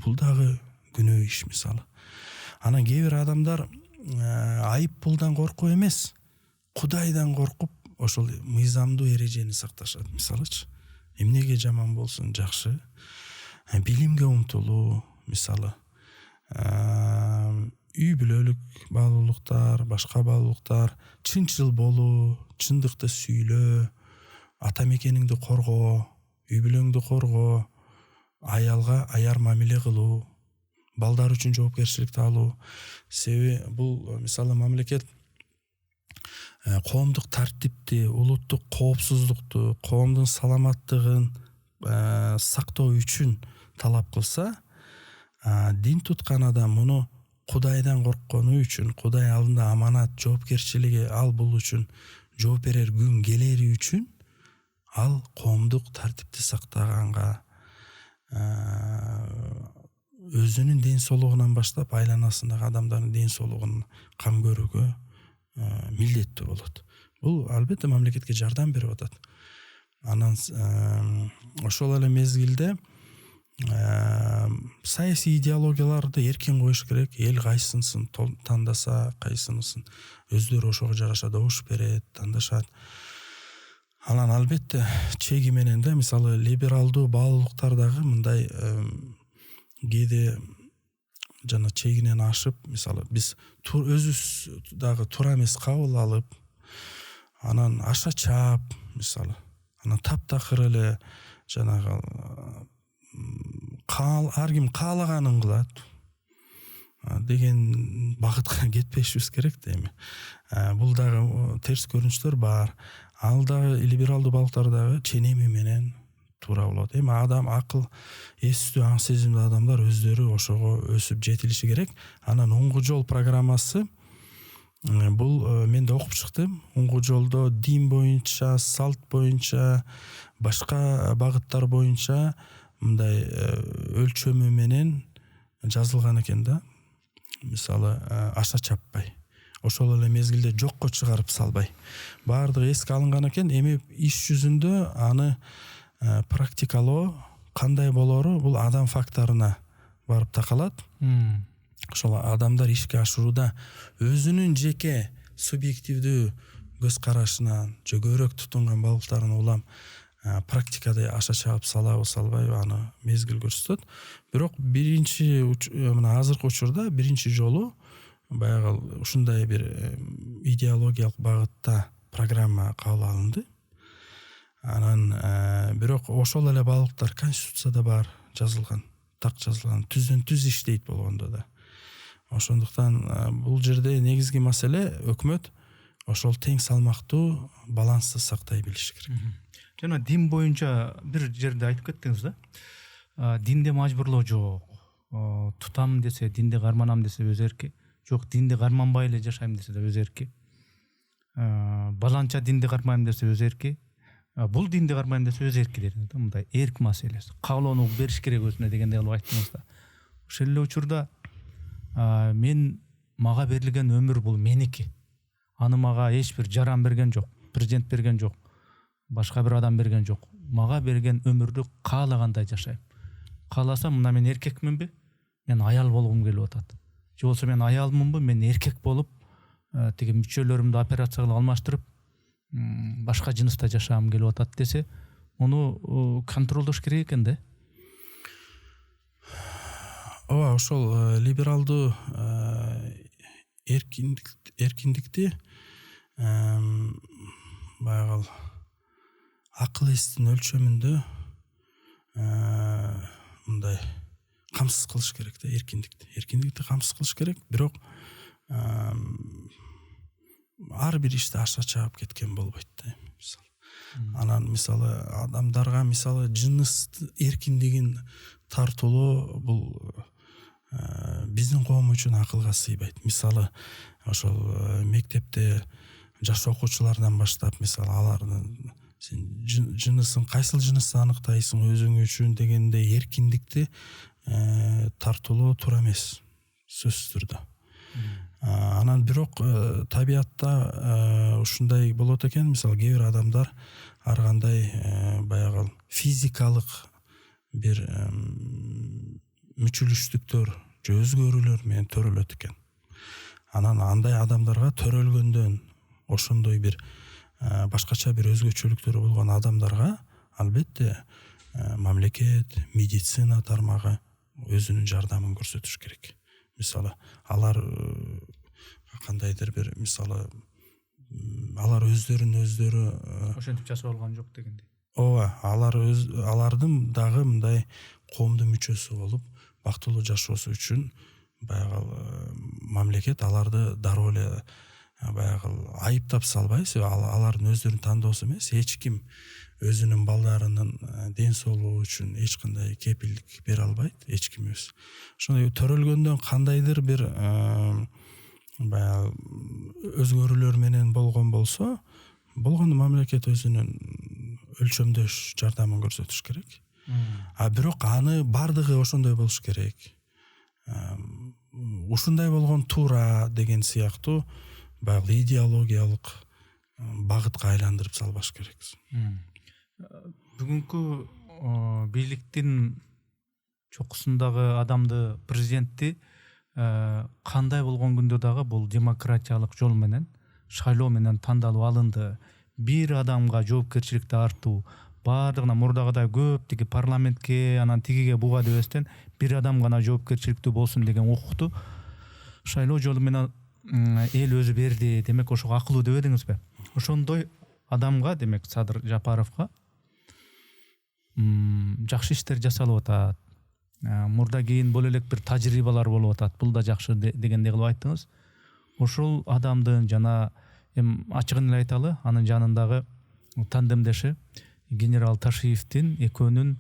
[SPEAKER 2] бул дагы күнөө иш мисалы. Анан кээ бир адамдар айып пулдан коркуп эмес, Кудайдан коркуп ошол мыйзамдуу эрежени сакташат. Мисалычы, эмнеге жаман болсун, жакшы. Билимге умтулуу, мисалы. Үй бүлөлүк баалуулуктар, башка баалуулуктар, чынчыл болуу, чындыкты сүйлөө, ата мекениңди коргоо, үй бүлөңдү коргоо, аялга аяр мамиле кылуу, балдар үчүн жоопкерчиликти алуу. Себеби бул мисалы мамлекет коомдук тартипти, улуттук коопсуздукту, коомдун саламаттыгын сактоо үчүн талап кылса, дин туткан адам муну Кудайдан корккону үчүн, Кудай алдында аманат, жоопкерчилиги ал бул үчүн жооп берер күн келери үчүн ал коомдук тартипти сактаганга, өзүнүн ден соолугунан баштап айланасындагы адамдардын ден соолугун кам көрүүгө милдеттүү болот. Бул албетте мамлекетке жардам берип атат. Анан ошол эле мезгилде саясий идеологияларды эркен коюш керек. Эл кайсынысын тандаса, кайсынысын өздөрү ошого жараша добуш берет, тандашат. Анан албетте чеги менен да, мисалы либералдуу баалуулуктардагы мындай кээде жана чегинен ашып, мисалы биз өзүбүз дагы туура эмес кабыл алып, анан аша чаап, мисалы анан таптакыр эле жанагы ар ким каалаганын кылат деген багытка кетпешибиз керек да эми. Бул дагы терс көрүнүштөр бар. Ал дагы либералдуу балыктардагы ченеми менен туура болот. Эми адам акыл эстүү аң сезимдүү адамдар өздөрү ошого өсүп жетилиши керек. Анан оңгу жол программасы бул мен да окуп чыктым. Оңгу жолдо дин боюнча, салт боюнча, башка багыттар боюнча мындай өлчөмү менен жазылган экен да. Мисалы аша чаппай, ошол эле мезгилде жокко чыгарып салбай. Баардыгы эске алынган экен. Эми иш жүзүндө аны практикалоо кандай болору бул адам факторуна барып такалат. Ошол адамдар ишке ашырууда өзүнүн жеке субъективдүү көз карашынан жөгөрөк тутунган балыктарын улам практикада аша чаап салабы салбайбы аны мезгил көрсөтөт. Бирок биринчи мына азыркы учурда биринчи жолу баягы ушундай бир идеологиялык багытта программа кабыл алынды. Анан бирок ошол эле балыктар конституцияда бар жазылган, так жазылган, түздөн түз иштейт болгондо да. Ошондуктан бул жерде негизги маселе өкмөт ошол тең салмактуу балансты сактай билиши керек.
[SPEAKER 1] Жана дин боюнча бир жерде айтып кеттиңиз да. Динде мажбурлоо жок. Тутам десе, динди карманам десе өз эрки. Жок, динди карманбай эле жашайм десе да өз эрки. Баланча динди кармайм десе өз эрки. Бул динди кармайм десе өз эрки дедиңиз да. Мындай эрк маселеси. Каалоону бериш керек өзүнө дегендей кылып айттыңыз да. Ошол эле учурда мен мага берилген өмүр бул меники. Аны мага эч бир жаран берген жок, президент берген жок, башка бир адам берген жок. Мага берген өмүрдү каалагандай жашайм. Кааласам мына мен эркекминби? Мен аял болгум келип атат. Же болсо мен аялмынбы? Мен эркек болуп, тиги мүчөлөрүмдү операция кылып алмаштырып, башка жыныста жашагым келип атат десе, муну контролдош керек экен да.
[SPEAKER 2] Ооба, ошол либералдуу эркиндикти баягы акыл эстин өлчөмүндө мындай камсыз кылыш керек да, эркиндикти камсыз кылыш керек. Бирок ар бир иште аша чаап кеткен болбойт да. Анан мисалы адамдарга мисалы жыныс эркиндигин тартуулоо бул биздин коом үчүн акылга сыйбайт. Мисалы ошол мектепте жаш окуучулардан баштап мисалы алардын сен жынысың кайсыл жынысты аныктайсың өзүң үчүн дегендей эркиндикти тартуулоо туура эмес, сөзсүз түрдө. Анан бирок табиятта ушундай болот экен. Мисалы кээ бир адамдар ар кандай баягы физикалык бир мүчүлүштүктөр же өзгөрүүлөр менен төрөлөт экен. Анан андай адамдарга төрөлгөндөн ошондой бир башкача бир өзгөчөлүктөрү болгон адамдарга албетте мамлекет, медицина тармагы өзүнүн жардамын көрсөтүш керек. Мисалы алар кандайдыр бир мисалы алар өздөрү
[SPEAKER 1] ошентип жашап алган жок дегендей.
[SPEAKER 2] Ооба, алардын дагы мындай коомдун мүчөсү болуп бактылуу жашоосу үчүн баягы мамлекет аларды дароо эле баягы айыптап салбай, алардын өздөрүнүн тандоосу эмес, эч ким өзүнүн балдарынын ден соолугу үчүн эч кандай кепилдик бере албайт, эч кимибиз. Ошондой төрөлгөндөн кандайдыр бир баягы өзгөрүүлөр менен болгон болсо, болгондо мамлекет өзүнүн өлчөмдөш жардамын көрсөтүш керек. Бирок аны бардыгы ошондой болуш керек. Ушундай болгон туура деген сыяктуу баягы идеологиялык багытка айландырып салбаш керек.
[SPEAKER 1] Бүгүнкү бийликтин чокусундагы адамды, президентти кандай болгон күндө дагы бул демократиялык жол менен, шайлоо менен тандалып алынды. Бир адамга жоопкерчиликти артуу, баардыгына мурдагыдай көп тиги парламентке, анан тигиге буга дебестен бир адам гана жоопкерчиликтүү болсун деген укукту шайлоо жолу менен эл өзү берди. Демек ошого акылуу дебедиңизби? Ошондой адамга, демек Садыр Жапаровго жакшы иштер жасалып атат. Мурда кийин бул элек бир тажрыйбалар болуп атат. Бул да жакшы дегендей кылып айттыңыз. Ошол адамдын жана ачыгын эле айталы, анын жанындагы тандемдеши генерал Ташиевдин экөөнүн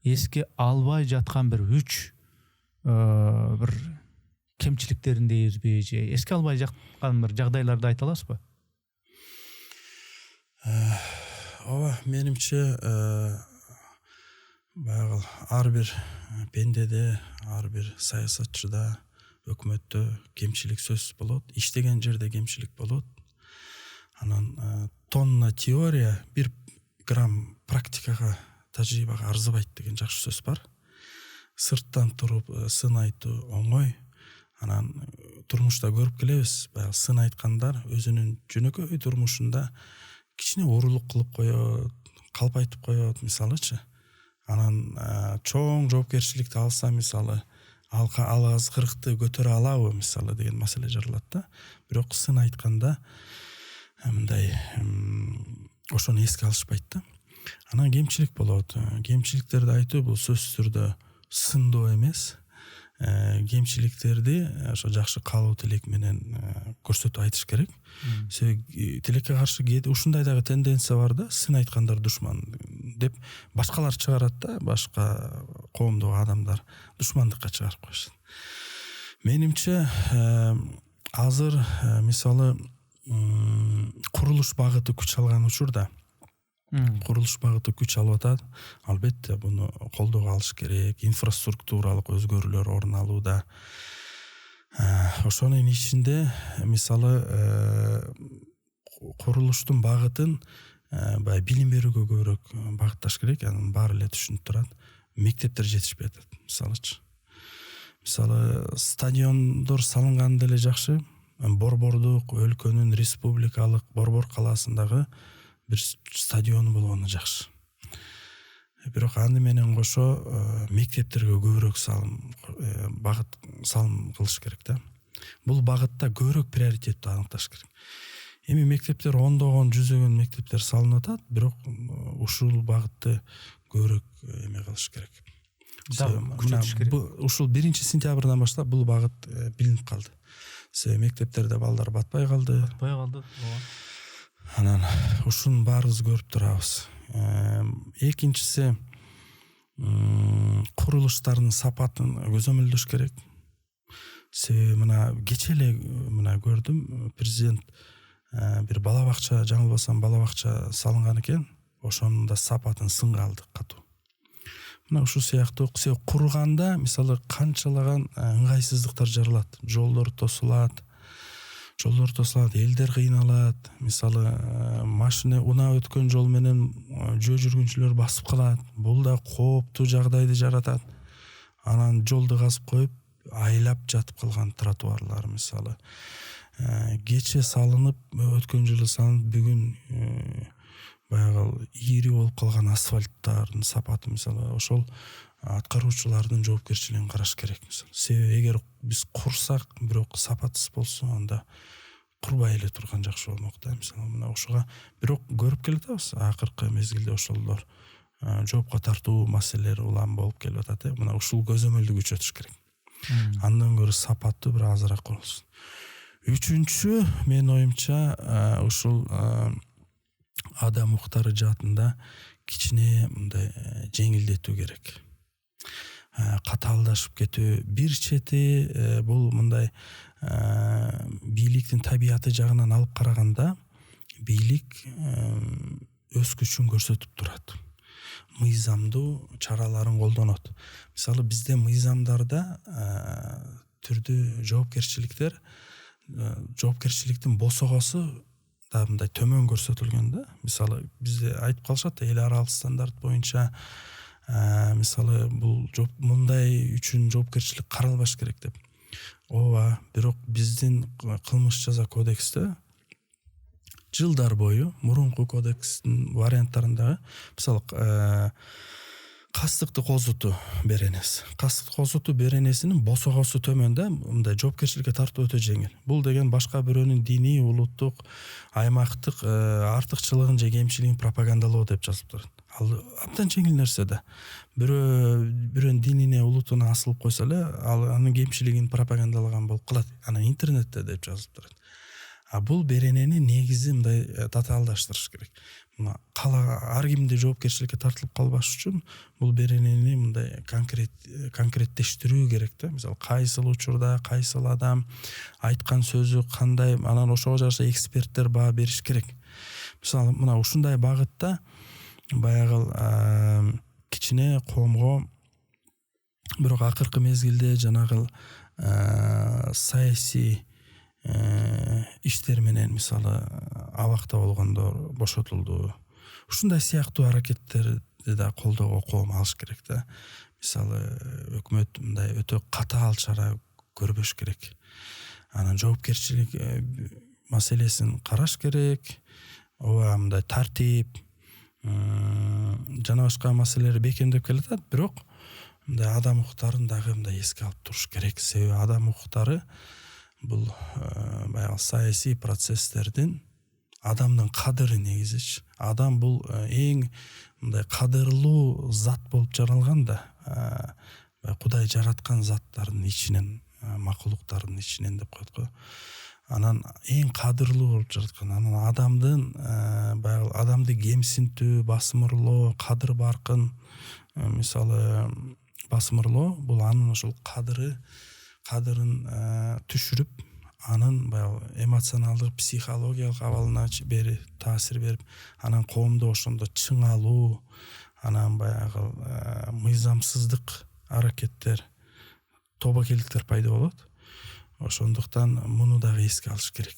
[SPEAKER 1] эске албай жаткан бир 3 бир кемчиликтерин дейбизби, же эске албай жаткан бир жагдайларды айта аласызбы?
[SPEAKER 2] Ооба, менимче баягы ар бир пендеде, ар бир саясатчыда, өкмөттө кемчилик сөзсүз болот. Иштеген жерде кемчилик болот. Анан тонна теория 1 грамм практикага, тажрыйбага арзыбайт деген жакшы сөз бар. Сырттан туруп сын айтуу оңой. Анан турмушта көрүп келебиз, баягы сын айткандар өзүнүн жөнөкөй турмушунда кичине уурулук кылып коёт, калп айтып коёт, мисалычы. Анан чоң жоопкерчиликти алса, мисалы, ал азгырыкты көтөрө алабы, мисалы, деген маселе жаралат да. Бирок сын айтканда мындай ошону эске алышпайт да. Анан кемчилик болот. Кемчиликтерди айтуу бул сөзсүз түрдө сындоо эмес. Кемчиликтерди ошо жакшы каалоо тилек менен көрсөтүп айтыш керек. Тилекке каршы ушундай дагы тенденция бар да, сын айткандар душман деп башкалар чыгарат да, башка коомдогу адамдар душмандыкка чыгарып коюшат. Менимче азыр мисалы курулуш багыты күч алган учурда, курулуш багыты күч алып атат. Албетте буну колдоого алыш керек. Инфраструктуралык өзгөрүүлөр орун алууда. Ошонун ичинде мисалы курулуштун багытын баягы билим берүүгө көбүрөөк багытташ керек. Анын баары эле түшүнүп турат. Мектептер жетишпей атат, мисалычы. Мисалы стадиондор салынган деле жакшы. Борбордук өлкөнүн республикалык Борбор калаасындагы бир стадиону болгону жакшы. Бирок аны менен кошо мектептерге көбүрөөк багыт салым кылыш керек да. Бул багытта көбүрөөк приоритетти аныкташ керек. Эми мектептер ондогон, жүзөгөн мектептер салынып атат, бирок ушул багытты көбүрөөк эме кылыш керек. Ушул 1 сентябрдан баштап бул багыт билинип калды. Мектептерде балдар батпай калды. Анан ушунун баарыбыз көрүп турабыз. Экинчиси курулуштардын сапатын көзөмөлдөш керек. Себеби мына кече эле көрдүм, президент бир бала бакча, жаңылбасам бала бакча салынган экен. Ошонун да сапатын сынга алды катуу. Мына ушул сыяктуу курганда мисалы канчалаган ыңгайсыздыктар жаралат. Жолдор тосулат, элдер кыйналат. Мисалы машина унаа өткөн жол менен жөө жүргүнчүлөр басып калат. Бул да кооптуу жагдайды жаратат. Анан жолду казып коюп, айлап жатып калган тротуарлар мисалы. Кече салынып, өткөн жылы салынып, бүгүн баягы ийри болуп калган асфальттардын сапаты мисалы, ошол аткаруучулардын жоопкерчилигин караш керек мисалы. Себеби эгер биз курсак, бирок сапатсыз болсо, анда курбай эле турган жакшы болмок да. Мисалы мына ошого бирок көрүп келатабыз, акыркы мезгилде ошолдор жоопко тартуу маселелери улам болуп келип атат. Мына ушул көзөмөлдү күчөтүш керек. Андан көрө сапаттуу бир азыраак курулсын. Үчүнчү, менин оюмча, ушул адам укуктары жаатында кичине мындай жеңилдетүү керек. Катаалдашып кетүү. Бир чети бул мындай бийликтин табияты жагынан алып караганда, бийлик өз күчүн көрсөтүп турат. Мыйзамдуу чараларын колдонот. Мисалы бизде мыйзамдарда түрдүү жоопкерчиликтин босогосу да мындай төмөн көрсөтүлгөн да. Мисалы бизде айтып калышат, эл аралык стандарт боюнча мисалы бул мындай үчүн жоопкерчилик каралбаш керек деп. Ооба, бирок биздин кылмыш жаза кодексте жылдар бою мурунку кодекстин варианттарындагы мисалы кастыкты козутуу беренеси. Кастыкты козутуу беренесинин босогосу төмөндө мындай жоопкерчиликке тартуу өтө жеңил. Бул деген башка бирөөнүн диний, улуттук, аймактык артыкчылыгын же кемчилигин пропагандалоо деп жазылып турат. Ал абдан жеңил нерсе да. Бирөөнүн динине, улутуна асылып койсо эле, ал анын кемчилигин пропагандалаган болуп калат. Анан интернетте деп жазылып турат. А бул беренени негизи мындай татаалдаштырыш керек. Ар кимди жоопкерчиликке тартылып калбаш үчүн бул беренени мындай конкреттештирүү керек да. Мисалы кайсыл учурда кайсыл адам айткан сөзү кандай, анан ошого жараша эксперттер баа бериш керек. Мисалы мына ушундай багытта баягы кичине коомго бирок акыркы мезгилде жанагы саясий иштер менен мисалы абакта болгондор бошотулду. Ушундай сыяктуу аракеттерди да колдоого коом алыш керек да. Мисалы өкмөт мындай өтө катаал чара көрбөш керек. Анан жоопкерчилик маселесин караш керек. Ооба, мындай тартип жана башка маселелер бекемдеп келатат, бирок мындай адам укуктарын дагы мындай эске алып туруш керек. Себеби адам укуктары бул баягы саясий процесстердин адамдын кадыры негизичи. Адам бул эң мындай кадырлуу зат болуп жаралган да. Кудай жараткан заттардын ичинен, макулуктардын ичинен деп коет го. Анан эң кадырлуу болуп жараткан. Анан адамдын баягы адамды кемсинтүү, басымырлоо, кадыр баркын мисалы басымырлоо бул анын ошол кадырын түшүрүп, анын баягы эмоционалдык, психологиялык абалына таасир берип, анан коомдо ошондо чыңалуу, анан баягы мыйзамсыздык аракеттер, тобокелдиктер пайда болот. Ошондуктан муну дагы эске алыш керек.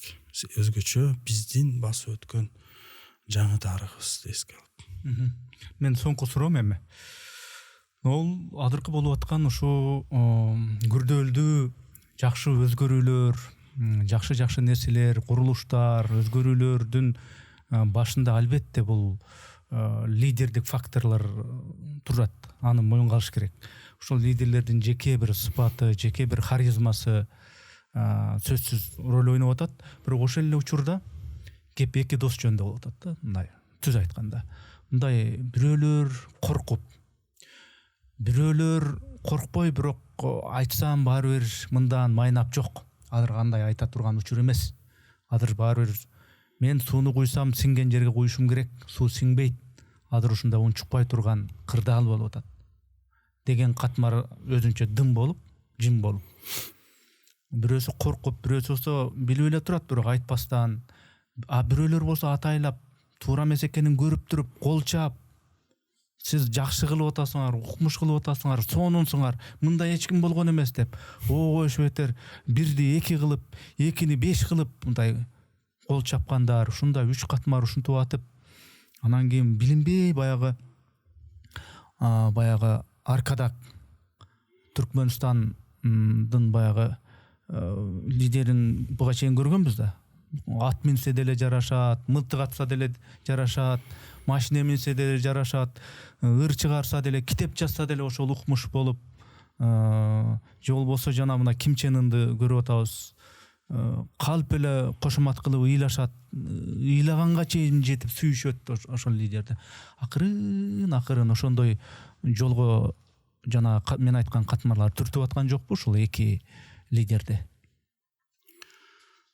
[SPEAKER 2] Өзгөчө биздин басып өткөн жаңы тарыхыбызды эске алып.
[SPEAKER 1] Мен соңку суроом эми. Ол азыркы болуп аткан ушу күрдөөлдүү жакшы өзгөрүүлөр, жакшы нерселер, курулуштар, өзгөрүүлөрдүн башында албетте бул лидердик факторлор турат. Аны моюнга алыш керек. Ошол лидерлердин жеке бир сыпаты, жеке бир харизмасы сөзсүз роль ойноп атат. Бирок ошол эле учурда кеп эки дос жөнүндө болуп атат да. Мындай түз айтканда. Мындай бирөөлөр коркуп, бирөөлөр коркпой, бирок айтсам баары бир мындан майнап жок. Азыр кандай айта турган учур эмес. Азыр баары бир мен сууну куйсам сиңген жерге куйушум керек. Суу сиңбейт. Азыр ушунда унчукпай турган кырдаал болуп атат деген катмар өзүнчө дым болуп, жин болуп. Бирөөсү коркуп, бирөөсү болсо билип эле турат, бирок айтпастан, бирөөлөр болсо атайлап туура эмес экенин көрүп туруп, кол чаап, сиз жакшы кылып атасыңар, укмуш кылып атасыңар, сонунсуңар, мындай эч ким болгон эмес деп, ого бетер бирди эки кылып, экини 5 кылып, мындай кол чапкандар, ушундай 3 катмар ушинтип атып, анан кийин билинбей баягы Аркадак Түркмөнстандын баягы лидерин буга чейин көргөнбүз да. Ат минсе деле жарашат, мылтык атса деле жарашат, машина минсе деле жарашат, ыр чыгарса деле, китеп жазса деле ошол укмуш болуп, же болбосо жана мына Ким Чен Ынды көрүп атабыз. Калп эле кошомат кылып ыйлашат, ыйлаганга чейин жетип сүйүшөт ошол лидерди. Акырын ошондой жолго жана мен айткан катмарлар түртүп аткан жокпу ушул эки лидерди?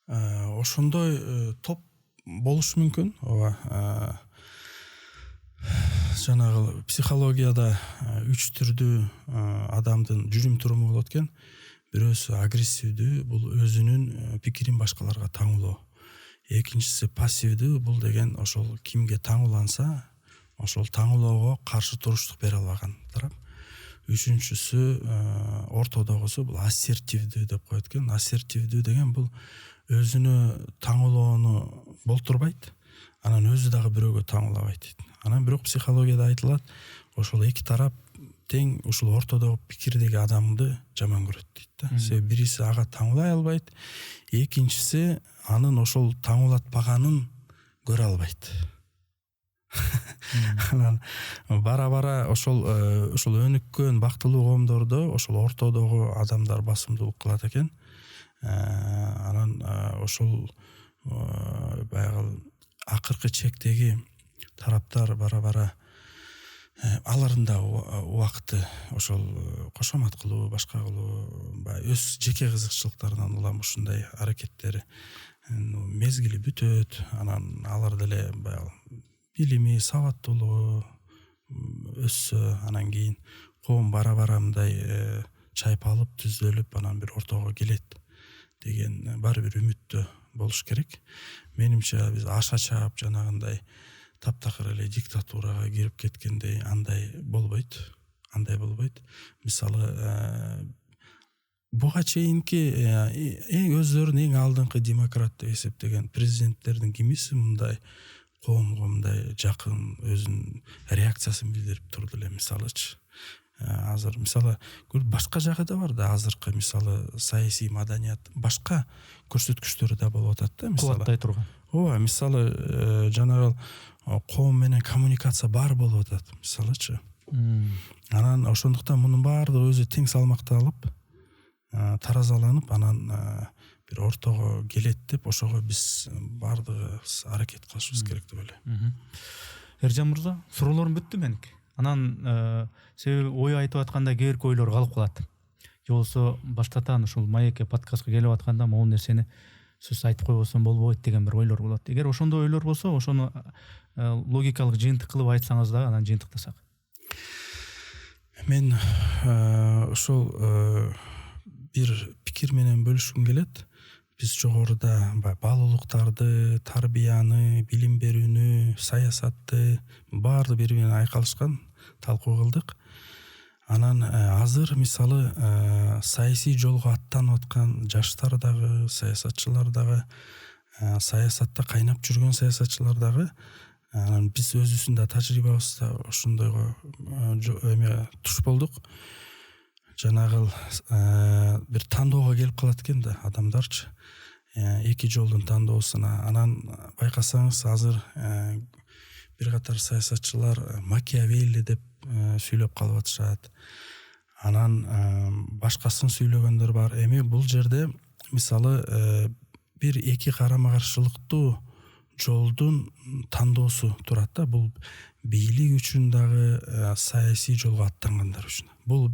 [SPEAKER 2] Ошондой топ болушу мүмкүн. Ооба. Жанагы психологияда 3 түрдүү адамдын жүрүм туруму болот экен. Бирөөсү агрессивдүү, бул өзүнүн пикирин башкаларга таңуулоо. Экинчиси пассивдүү, бул деген ошол кимге таңууланса, ошол таңуулоого каршы туруштук бере албаган тарап. Үчүнчүсү ортодогусу бул ассертивдүү деп коет экен. Ассертивдүү деген бул өзүнө таңуулоону болтурбайт, анан өзү дагы бирөөгө таңуулабайт дейт. Анан бирок психологияда айтылат, ошол эки тарап тең ушул ортодогу пикирдеги адамды жаман көрөт дейт да. Себеби бириси ага таңуулай албайт, экинчиси анын ошол таңуулатпаганын көрө албайт. Анан бара ошол өнүккөн бактылуу коомдордо ошол ортодогу адамдар басымдуулук кылат экен. Анан ошол баягы акыркы чектеги тараптар бара алардын да убакыты ошол кошомат кылуу, башка кылуу, баягы өз жеке кызыкчылыктарынан улам ушундай аракеттери мезгили бүтөт. Анан алар деле баягы билими, сабаттуулугу өссө, анан кийин коом бара мындай чайпалып, түзөлүп, анан бир ортого келет деген баары бир үмүттө болуш керек. Менимче биз аша чаап жанагындай таптакыр эле диктатурага кирип кеткендей андай болбойт. Мисалы, буга чейинки өздөрүн эң алдыңкы демократ деп эсептеген президенттердин кимиси мындай коомго мындай жакын өзүнүн реакциясын билдирип турду эле, мисалычы. Азыр мисалы башка жагы да бар да, азыркы мисалы саясий маданият башка көрсөткүчтөрү да болуп атат да, мисалы.
[SPEAKER 1] Кубаттай турган.
[SPEAKER 2] Ооба, мисалы жанагы коом менен коммуникация бар болуп атат, мисалычы. Анан ошондуктан мунун баардыгы өзү тең салмакталып, таразаланып, анан бир ортого келет деп ошого биз баардыгыбыз аракет кылышыбыз керек деп ойлойм.
[SPEAKER 1] Эржан мырза, суроолорум бүттү меники. Анан себеби ой айтып атканда кээ бир ойлор калып калат. Же болсо баштатан ушул Маекке подкастка келип атканда могул нерсени сөз айтып койбосом болбойт деген бир ойлор болот. Эгер ошондой ойлор болсо, ошону логикалык жыйынтык кылып айтсаңыз дагы анан жыйынтыктасак.
[SPEAKER 2] Мен ошол бир пикир менен бөлүшкүм келет. Биз жогоруда баалуулуктарды, тарбияны, билим берүүнү, саясатты баарды бири менен айкалышкан талкуу кылдык. Анан азыр мисалы саясий жолго аттанып аткан жаштар дагы, саясатчылар дагы, саясатта кайнап жүргөн саясатчылар дагы, анан биз өзүбүздүн да тажрыйбабызда ошондойго туш болдук. Жанагы бир тандоого келип калат экен да адамдарчы. Эки жолдун тандоосуна. Анан байкасаңыз азыр бир катар саясатчылар Макиавелли деп сүйлөп калып атышат. Анан башкасын сүйлөгөндөр бар. Эми бул жерде мисалы бир эки карама каршылыктуу жолдун тандоосу турат да. Бул бийлик үчүн дагы, саясий жолго аттангандар үчүн. Бул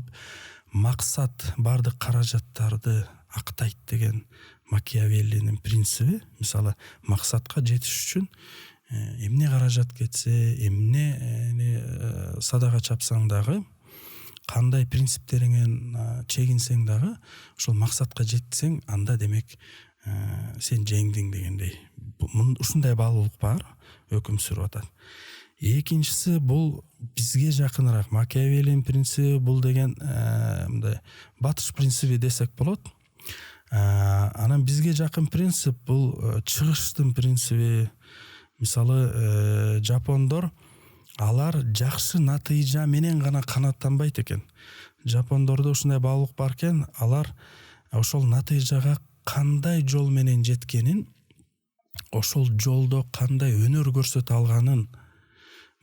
[SPEAKER 2] максат бардык каражаттарды актайт деген Макиавеллинин принциби. Мисалы максатка жетиш үчүн эмне каражат кетсе, эмне садага чапсаң дагы, кандай принциптериңен чегинсең дагы, ошол максатка жетсең, анда демек сен жеңдиң дегендей. Ушундай баалуулук бар, өкүм сүрүп атат. Экинчиси бул бизге жакыныраак. Макиавеллин принциби бул деген мындай батыш принциби десек болот. Анан бизге жакын принцип бул чыгыштын принциби. Мисалы жапондор, алар жакшы натыйжа менен гана канааттанбайт экен. Жапондордо ушундай баалуулук бар экен, алар ошол натыйжага кандай жол менен жеткенин, ошол жолдо кандай өнөр көрсөтө алганын,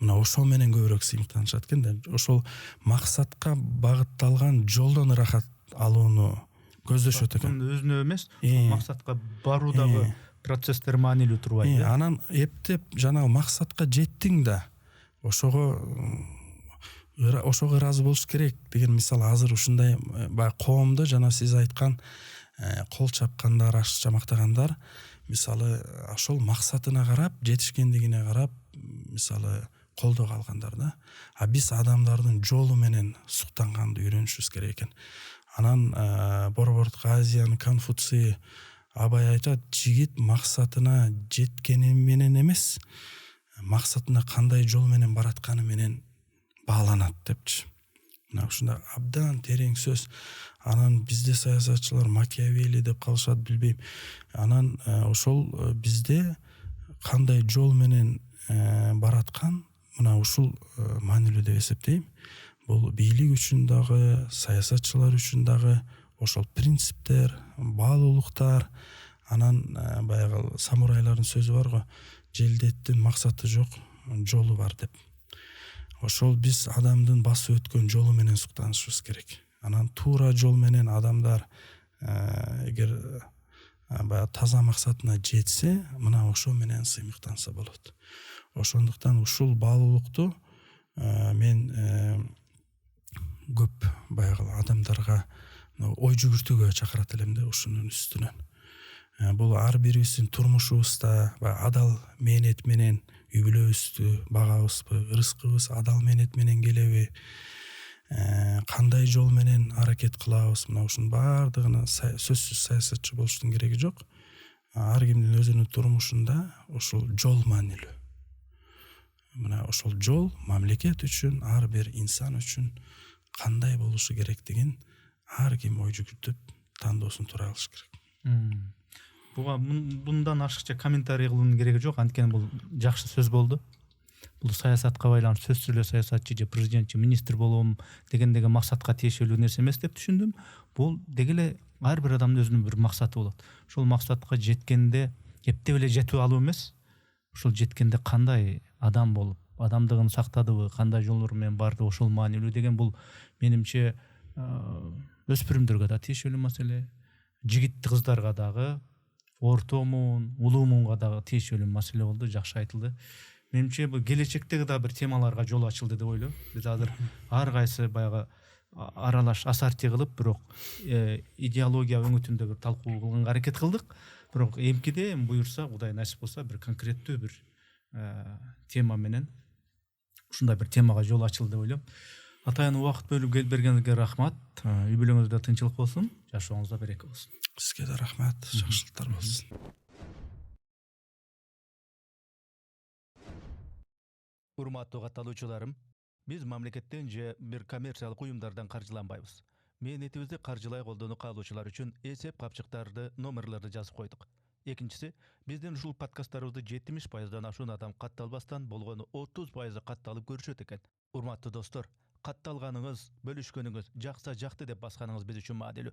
[SPEAKER 2] мына ошол менен көбүрөөк сыймыктанышат экен да. Ошол максатка багытталган жолдон ырахат алууну көздөшөт экен.
[SPEAKER 1] Өзүнө эмес, максатка баруудагы процесстер маанилүү турбайбы.
[SPEAKER 2] Анан эптеп жанагы максатка жеттиң да, ошого ыраазы болуш керек деген. Мисалы азыр ушундай коомдо жана сиз айткан кол чапкандар, ашыкча мактагандар, мисалы ошол максатына карап, жетишкендигине карап, мисалы колдоо алгандар да. А биз адамдардын жолу менен суктанганды үйрөнүшүбүз керек экен. Анан Борбордук Азиянын Конфуций Абай айтат, жигит максатына жеткени менен эмес, максатына кандай жол менен баратканы менен бааланат депчи. Мына ушундай абдан терең сөз. Анан бизде саясатчылар Макиавелли деп калышат, билбейм. Анан ошол бизде кандай жол менен бараткан, мына ушул маанилүү деп эсептейм. бул бийлик үчүн дагы, саясатчылар үчүн дагы ошол принциптер, баалуулуктар, анан баягы самурайлардын сөзү бар го, желдеттин максаты жок, жолу бар деп. Ошол биз адамдын басып өткөн жолу менен суктанышыбыз керек. Анан туура жол менен адамдар эгер баягы таза максатына жетсе, мына ошо менен сыймыктанса болот. Ошондуктан ушул баалуулукту мен көп баягы адамдарга ой жүгүртүүгө чакырат элем да ушунун үстүнөн. Бул ар бирибиздин турмушубузда адал мээнет менен үй бүлөбүздү багабызбы, рызкыбыз адал мээнет менен келеби, кандай жол менен аракет кылабыз, мына ушунун баардыгына сөзсүз саясатчы болуштун кереги жок. Ар кимдин өзүнүн турмушунда ушул жол маанилүү. Мына ошол жол мамлекет үчүн, ар бир инсан үчүн кандай болушу керектигин ар ким ой жүгүртүп тандоосун туура кылыш керек.
[SPEAKER 1] Буга мындан ашыкча комментарий кылуунун кереги жок, анткени бул жакшы сөз болду. Бул саясатка байланыш сөзсүз эле саясатчы же президент же министр болом дегендеги максатка тиешелүү нерсе эмес деп түшүндүм. Бул деги эле ар бир адамдын өзүнүн бир максаты болот. Ошол максатка жеткенде эптеп эле жетип алуу эмес, ошол жеткенде кандай адам болуп, адамдыгын сактадыбы, кандай жолдор менен барды, ошол маанилүү деген бул менимче өспүрүмдөргө да тиешелүү маселе, жигит кыздарга дагы, орто муун, улуу муунга дагы тиешелүү маселе болду, жакшы айтылды. Менимче бул келечектеги да бир темаларга жол ачылды деп ойлойм. Биз азыр ар кайсы баягы аралаш асарти кылып, бирок идеология өңүтүндө бир талкуу кылганга аракет кылдык. Бирок эмкиде буюрса, Кудай насип болсо, бир конкреттүү бир тема менен ушундай бир темага жол ачылды деп ойлойм. Атайын убакыт бөлүп бергениңизге рахмат. Үй бүлөңүздө тынчылык болсун, жашооңузда береке болсун.
[SPEAKER 2] Сизге да рахмат, жакшылыктар болсун.
[SPEAKER 1] Урматтуу катталуучуларым, биз мамлекеттен же бир коммерциялык уюмдардан каржыланбайбыз. Мээнетибизди каржылай колдонуп калуучулар үчүн эсеп капчыктарды, номерлерди жазып койдук. Экинчиси, биздин ушул подкасттарыбызды 70%дан ашуун адам катталбастан болгону 30% катталып көрүшөт экен. Урматтуу достор, катталганыңыз, бөлүшкөнүңүз, жакса жакты деп басканыңыз биз үчүн маанилүү.